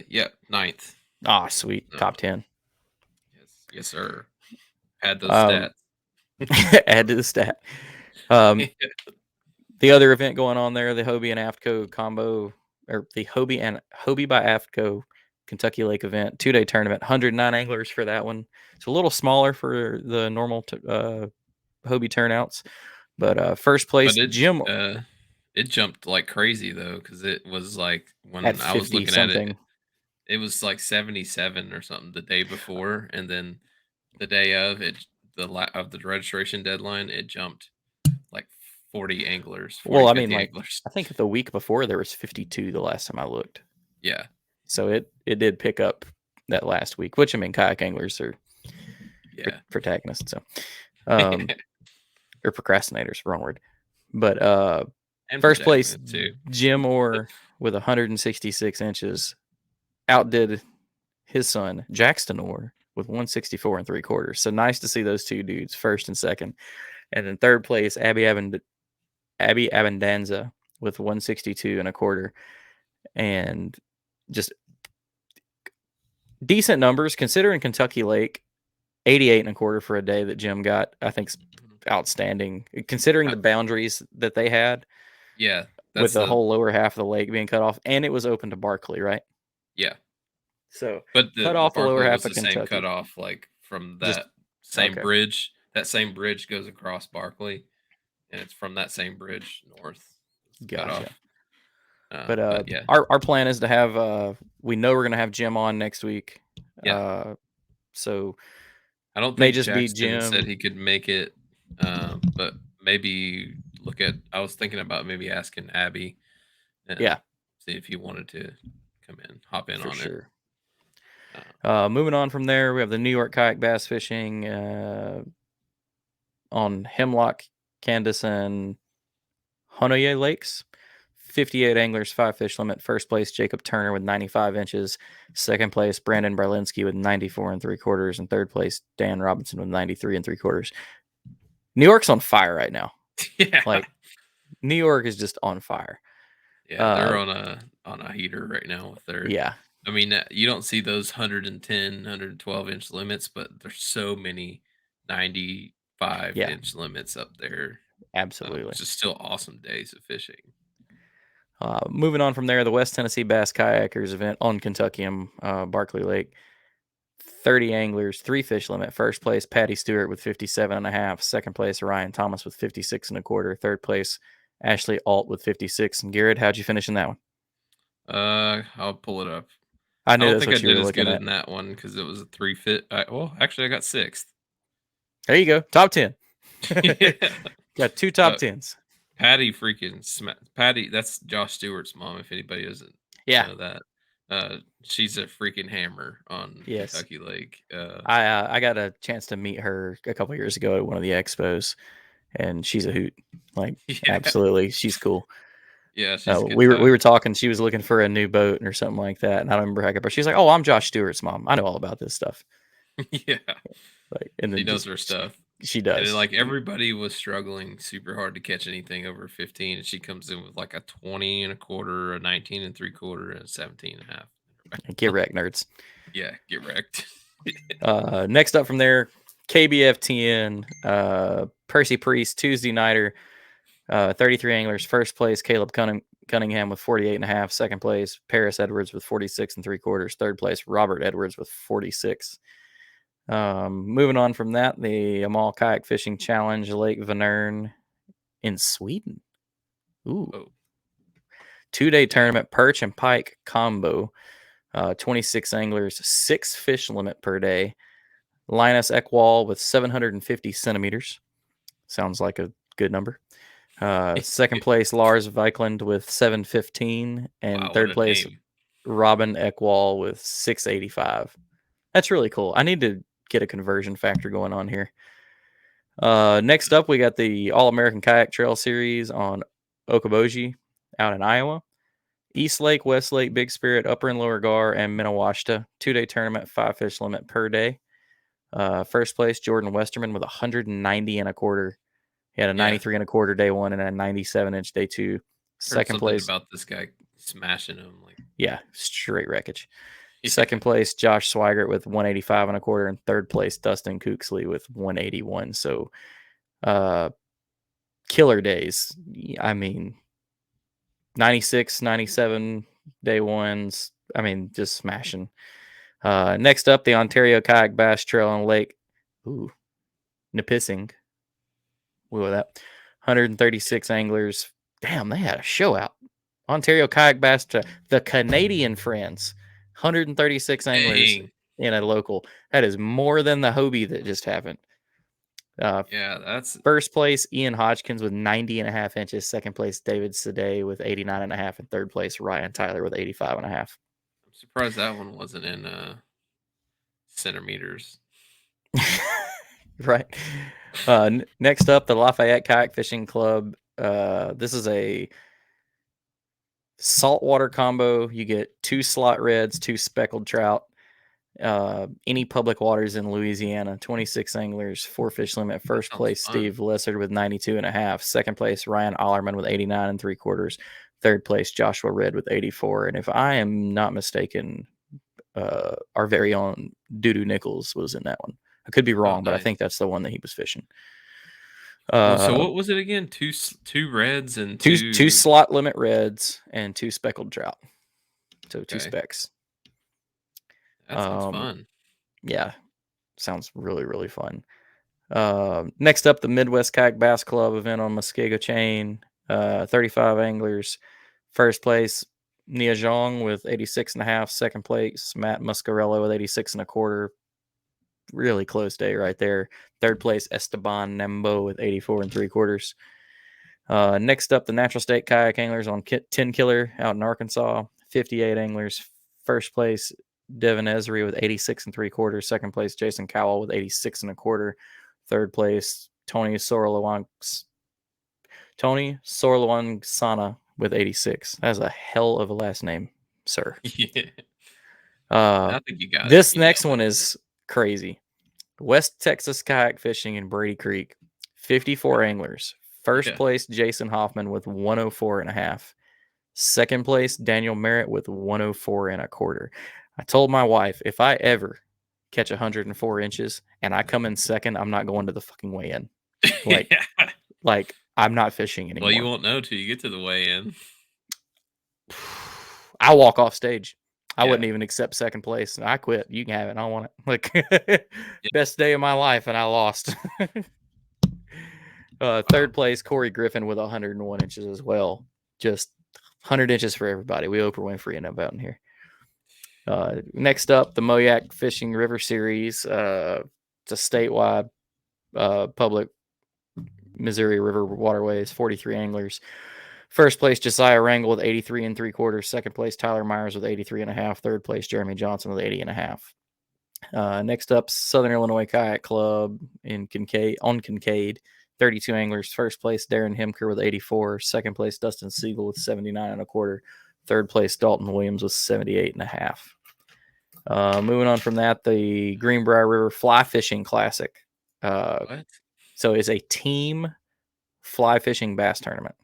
Yeah, ninth. Ah, sweet. Top 10. Yes, sir. Had those stats. Add to the stat. The other event going on there, the Hobie and Aftco combo, or the Hobie by Aftco Kentucky Lake event, 2-day tournament, 109 anglers for that one. It's a little smaller for the normal Hobie turnouts, but first place, Jim. It jumped like crazy though, because it was like when At I was looking something. at it, it was like 77 or something the day before, and then the day of it, of the registration deadline, it jumped like 40 anglers. 40, well, I mean, like, anglers. I think the week before there was 52 the last time I looked. Yeah. So it did pick up that last week, which, I mean, kayak anglers are protagonists, so or procrastinators, wrong word. But And first place, too. Jim Orr with 166 inches outdid his son Jackson Orr with 164 3/4. So nice to see those two dudes first and second. And then third place, Abby Abendanza with 162 1/4. And just decent numbers considering Kentucky Lake 88 and a quarter for a day that Jim got, I think, outstanding considering the boundaries that they had. Yeah, with that's the whole lower half of the lake being cut off, and it was open to Barkley, right? yeah. So But cut the off the lower Barkley half was of the same Kentucky. cutoff, like from Just that same okay, bridge. That same bridge goes across Barkley, and it's from that same bridge north. It's the gotcha. cutoff. But Yeah, our plan is to have we know we're gonna have Jim on next week. yeah. So I don't may think just be Jackson said Jim. he could make it, but maybe look at. I was thinking about maybe asking Abby and Yeah, see if he wanted to come in, hop in for on it. sure. Moving on from there, we have the New York kayak bass fishing on Hemlock, Candace, and Honoye Lakes. 58 anglers, 5 fish limit. First place, Jacob Turner with 95 inches. Second place, Brandon Barlinski with 94 and 3/4. And third place, Dan Robinson with 93 and 3/4. New York's on fire right now. Yeah, Like, New York is just on fire. yeah, they're on a heater right now with their. Yeah, I mean, you don't see those 110, 112-inch limits, but there's so many 95 yeah, inch limits up there, absolutely. which is still awesome days of fishing. Moving on from there, the West Tennessee Bass Kayakers event on Kentucky and Barkley Lake. 30 anglers, 3 fish limit. First place, Patty Stewart with 57.5. Second place, Ryan Thomas with 56 1/4. Third place, Ashley Alt with 56. And Garrett, how'd you finish in that one? I'll pull it up. I I knew don't that's think I what you did were as looking good at. in that one because it was a 3 fit. Well, actually, I got sixth. There you go. Top 10. Yeah. Got 2 top 10s. Patty freaking Patty. That's Josh Stewart's mom. If anybody doesn't Yeah. know that, she's a freaking hammer on Yes. Kentucky Lake. I got a chance to meet her a couple years ago at one of the expos, and she's a hoot. Like, Yeah, absolutely. She's cool. yeah, she's a good we time. were talking. She was looking for a new boat or something like that, and I don't remember how I got. But she's like, "Oh, I'm Josh Stewart's mom. I know all about this stuff." Yeah, Like, and she then knows just her stuff. she And then, does. like everybody was struggling super hard to catch anything over 15, and she comes in with like a 20 1/4, a 19 3/4, and a 17.5. Get wrecked, nerds. Yeah, get wrecked. Next up from there, KBF TN, Percy Priest, Tuesday nighter, 33 anglers. First place, Caleb Cunningham with 48.5. Second place, Paris Edwards with 46 3/4. Third place, Robert Edwards with 46. Moving on from that, the Amal Kayak Fishing Challenge, Lake Vänern in Sweden. Ooh. Oh, 2-day tournament, perch and pike combo. 26 anglers, 6 fish limit per day. Linus Ekwall with 750 centimeters. Sounds like a good number. Second place, Lars Vikland with 715. And wow, what third a place, name. Robin Ekwall with 685. That's really cool. I need to get a conversion factor going on here. Next up, we got the All-American Kayak Trail Series on Okoboji out in Iowa. East Lake, West Lake, Big Spirit, Upper and Lower Gar, and Minnewaska. 2-day tournament, 5 fish limit per day. First place, Jordan Westerman with 190 1/4. He had a 93 1/4 day one and a 97-inch day two. Heard Second something place, about this guy smashing him. Like, yeah, straight wreckage. yeah. Second place, Josh Swigert with 185 1/4. And third place, Dustin Cooksley with 181. So, killer days. I mean, 96, 97 day ones. I mean, just smashing. Next up, the Ontario Kayak Bass Trail on Lake Nipissing. We were that 136 anglers. Damn, they had a show out. Ontario Kayak Bass Trail, the Canadian Friends. 136 anglers Dang. in a local. That is more than the Hobie that just happened. Yeah, that's First place, Ian Hodgkins with 90.5 inches. Second place, David Sadeh with 89.5. And third place, Ryan Tyler with 85.5. I'm surprised that one wasn't in centimeters. Right. Next up, the Lafayette Kayak Fishing Club. This is a saltwater combo. You get 2 slot reds, 2 speckled trout. Any public waters in Louisiana. 26 anglers, 4 fish limit. First place, fun. Steve Lessard with 92.5. Second place, Ryan Allerman with 89 3/4. Third place, Joshua Red with 84. And if I am not mistaken, our very own Doodoo Nichols was in that one. I could be Oh, wrong, but I nice. think that's the one that he was fishing. So what was it again? Two reds and Two two. slot limit reds and 2 speckled trout. So 2 Okay, specks. that sounds fun. Yeah, sounds really, really fun. Next up, the Midwest Kayak Bass Club event on Muskego Chain. 35 anglers. First place, Nia Zhang with 86.5. Second place, Matt Muscarello with 86.25. Really close day right there. Third place, Esteban Nembo with 84.75. Next up, the Natural State Kayak Anglers on 10 Killer out in Arkansas. 58 anglers. First place, Devin Esri with 86.75. Second place, Jason Cowell with 86.25. Third place, Tony Sorlawangsana with 86. That's a hell of a last name, sir. Yeah, Uh, I think you got it. this You next nailed one is crazy. West Texas Kayak Fishing in Brady Creek. 54 it. anglers. First Yeah. place, Jason Hoffman with 104.5. Second place, Daniel Merritt with 104.25. I told my wife, if I ever catch 104 inches and I come in second, I'm not going to the fucking weigh-in. Like, Yeah. like I'm not fishing Well, you anymore. won't know till you get to the weigh-in. I'll walk off stage. I Yeah. wouldn't even accept second place. I quit. You can have it. I don't want it. Like, best day of my life, and I lost. Third place, Corey Griffin with 101 inches as well. Just 100 inches for everybody. We Oprah Winfrey end up out in here. Next up, the Moyak Fishing River Series. It's a statewide public Missouri River waterways, 43 anglers. First place, Josiah Wrangle with 83.75. Second place, Tyler Myers with 83.5. Third place, Jeremy Johnson with 80.5. Next up, Southern Illinois Kayak Club in Kincaid, 32 anglers. First place, Darren Hemker with 84. Second place, Dustin Siegel with 79.25. Third place, Dalton Williams with 78.5. Moving on from that, the Greenbrier River Fly Fishing Classic. What? So it's a team fly fishing bass tournament.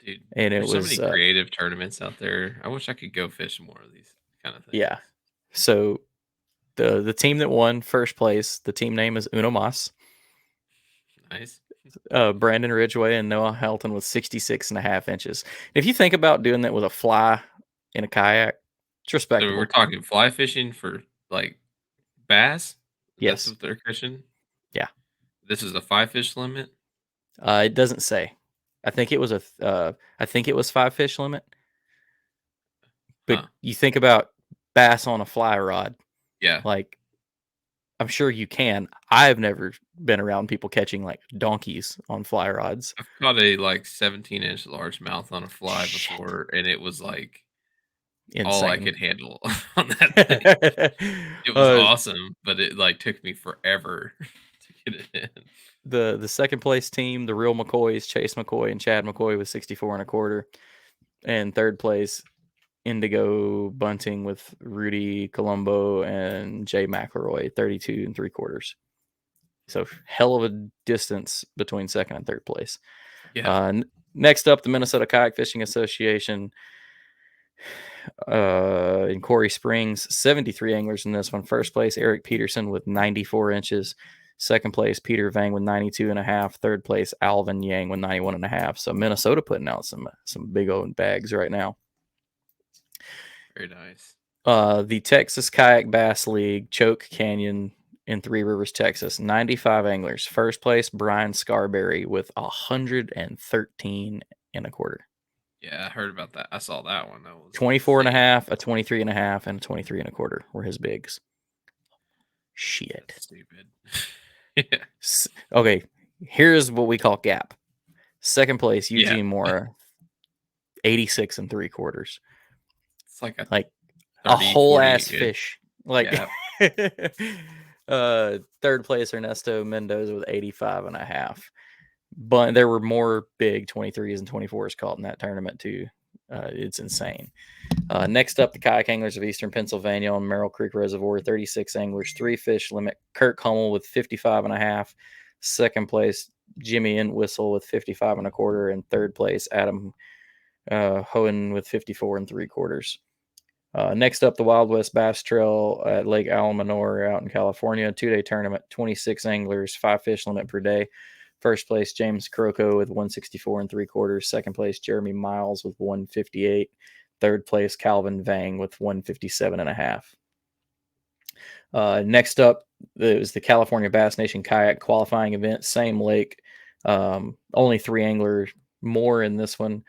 Dude, And it there's so was many creative tournaments out there. I wish I could go fish more of these kind of things. yeah. So the team that won first place, the team name is Uno Mas. Nice. Brandon Ridgway and Noah Helton with 66.5 inches. If you think about doing that with a fly in a kayak, it's So respectable. we're talking fly fishing for like bass? Yes. That's what they're fishing? Yeah. This is the 5-fish limit? It doesn't say. I think it was I think it was 5 fish limit. But you think about bass on a fly rod. Yeah. Like, I'm sure you can. I've never been around people catching like donkeys on fly rods. I've caught a like 17-inch largemouth on a fly Shit. before, and it was like all I Insane. could handle on that thing. It was awesome, but it like took me forever to get it in. The second place team, the real McCoys, Chase McCoy and Chad McCoy with 64.25. And third place, Indigo Bunting with Rudy Colombo and Jay McElroy, 32.75. So hell of a distance between second and third place. Yeah. Next up, the Minnesota Kayak Fishing Association in Quarry Springs, 73 anglers in this one. First place, Eric Peterson with 94 inches. Second place, Peter Vang with 92.5. Third place, Alvin Yang with 91.5. So Minnesota putting out some big old bags right now. Very nice. The Texas Kayak Bass League, Choke Canyon in Three Rivers, Texas, 95 anglers. First place, Brian Scarberry with 113.25. Yeah, I heard about that. I saw that one. That was 24.5, a 23.5, and a 23.25 were his bigs. Shit. That's stupid. Yeah. Okay, here's what we call gap. Second place, Eugene Moore, 86.75. It's like a 30, whole 40 ass fish. Like third place, Ernesto Mendoza with 85.5. But there were more big 23s and 24s caught in that tournament too. It's insane. Next up, the Kayak Anglers of Eastern Pennsylvania on Merrill Creek Reservoir, 36 anglers, 3 fish limit. Kirk Hummel with 55.5. Second place, Jimmy Entwistle with 55.25. And third place, Adam Hohen with 54.75. Next up, the Wild West Bass Trail at Lake Almanor out in California. 2-day tournament, 26 anglers, 5 fish limit per day. First place, James Croco with 164 3/4. Second place, Jeremy Miles with 158. Third place, Calvin Vang with 157.5. Next up, it was the California Bass Nation Kayak qualifying event. Same lake, only 3 anglers more in this one.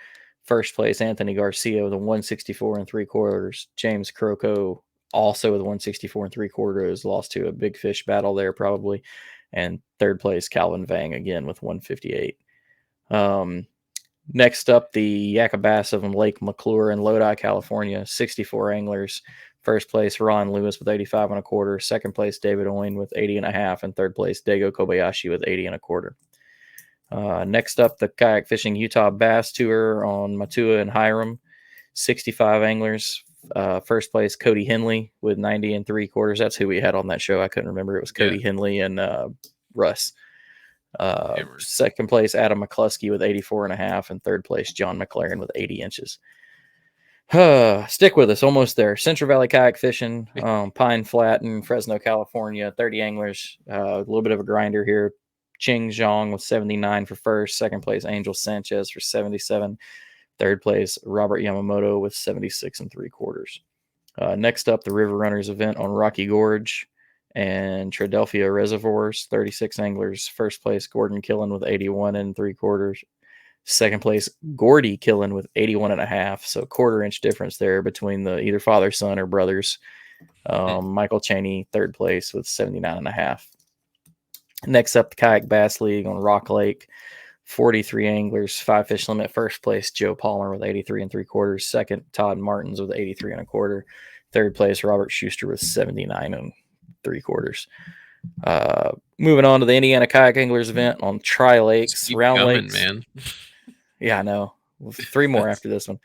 First place, Anthony Garcia with a 164 3/4. James Croco also with 164 3/4. Lost to a big fish battle there probably. And third place, Calvin Vang again with 158. Next up, the Yakabass of Lake McClure in Lodi, California. 64 anglers. First place, Ron Lewis with 85 1/4. Second place, David Owen with 80.5. And third place, Dago Kobayashi with 80 1/4. Next up, the Kayak Fishing Utah Bass Tour on Matua and Hiram. 65 anglers. First place, Cody Henley with 90 3/4. That's who we had on that show. I couldn't remember. It was Cody Henley and Russ. Second place, Adam McCluskey with 84.5. And third place, John McLaren with 80 inches. Stick with us. Almost there. Central Valley Kayak Fishing, Pine Flat in Fresno, California. 30 anglers. A little bit of a grinder here. Ching Zhang with 79 for first. Second place, Angel Sanchez for 77. Third place, Robert Yamamoto with 76 3/4. Next up, the River Runners event on Rocky Gorge and Tradelphia Reservoirs. 36 anglers. First place, Gordon Killen with 81 3/4. Second place, Gordy Killen with 81.5. So 1/4 inch difference there between the either father, son, or brothers. Michael Cheney, third place with 79.5. Next up, the Kayak Bass League on Rock Lake. 43 anglers, 5 fish limit. First place, Joe Palmer with 83 3/4. Second, Todd Martins with 83 1/4. Third place, Robert Schuster with 79 3/4. Moving on to the Indiana Kayak Anglers event on Tri Lakes, Round Lakes. Man. Yeah, I know. 3 more after this one.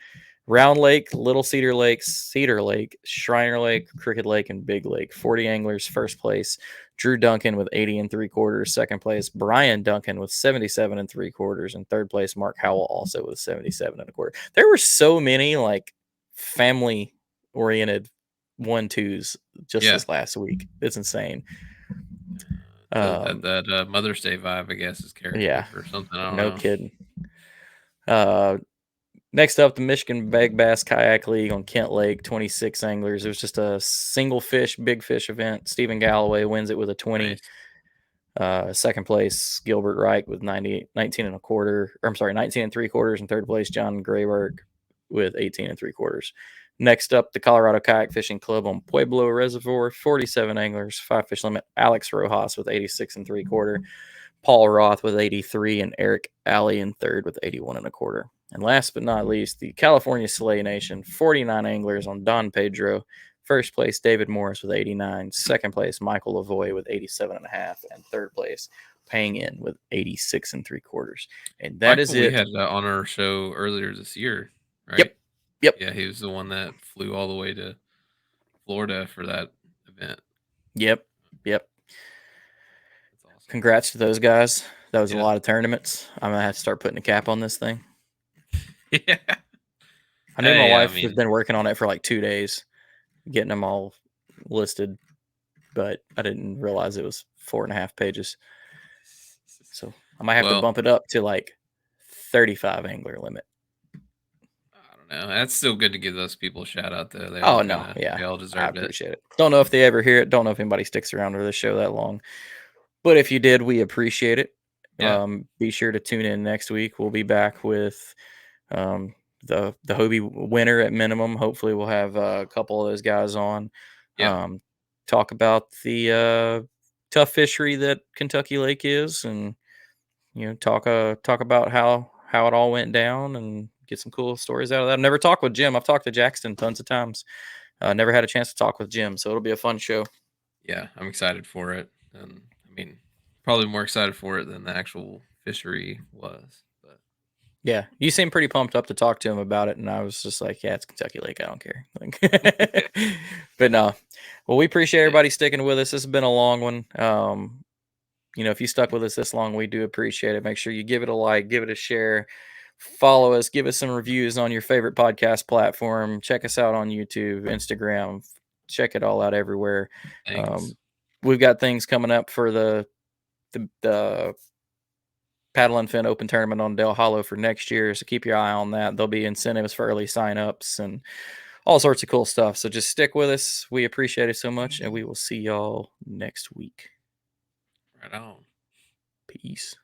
Round Lake, Little Cedar Lake, Cedar Lake, Shriner Lake, Crooked Lake, and Big Lake. 40 anglers. First place, Drew Duncan with 80 3/4. Second place, Brian Duncan with 77 3/4. And third place, Mark Howell also with 77 1/4. There were so many like family-oriented 1-2s just this last week. It's insane. That Mother's Day vibe, I guess, is carrying over or something. I don't know. No kidding. Next up, the Michigan Big Bass Kayak League on Kent Lake, 26 anglers. It was just a single fish, big fish event. Stephen Galloway wins it with a 20. Nice. Second place, Gilbert Reich with 19 3/4. And third place, John Grayberg with 18 3/4. Next up, the Colorado Kayak Fishing Club on Pueblo Reservoir, 47 anglers, 5 fish limit. Alex Rojas with 86 3/4. Paul Roth with 83, and Eric Alley in third with 81 1/4. And last but not least, the California Slay Nation, 49 anglers on Don Pedro. First place, David Morris with 89. Second place, Michael Lavoie with 87.5. And third place, Pang In with 86 3/4. And that is it. We had on our show earlier this year, right? Yep. Yeah, he was the one that flew all the way to Florida for that event. Yep. That's awesome. Congrats to those guys. That was a lot of tournaments. I'm going to have to start putting a cap on this thing. Yeah. I knew my wife has been working on it for like 2 days, getting them all listed, but I didn't realize it was 4.5 pages. So I might have to bump it up to like 35 angler limit. I don't know. That's still good to give those people a shout out though. They They all deserve it. I appreciate it. Don't know if they ever hear it. Don't know if anybody sticks around for this show that long. But if you did, we appreciate it. Yeah. Be sure to tune in next week. We'll be back with the Hobie winner at minimum. Hopefully we'll have a couple of those guys on. Talk about the tough fishery that Kentucky Lake is, and talk about how it all went down and get some cool stories out of that. I've never talked with Jim. I've talked to Jackson tons of times. Never had a chance to talk with Jim, so it'll be a fun show. Yeah, I'm excited for it. And I mean, probably more excited for it than the actual fishery was. But yeah, you seem pretty pumped up to talk to him about it, and I was just like, yeah, it's Kentucky Lake. I don't care. But no. Well, we appreciate everybody sticking with us. This has been a long one. If you stuck with us this long, we do appreciate it. Make sure you give it a like, give it a share. Follow us, give us some reviews on your favorite podcast platform. Check us out on YouTube, Instagram. Check it all out everywhere. Thanks. We've got things coming up for the Paddle and Fin Open Tournament on Del Hollow for next year, so keep your eye on that. There'll be incentives for early signups and all sorts of cool stuff. So just stick with us. We appreciate it so much, and we will see y'all next week. Right on. Peace.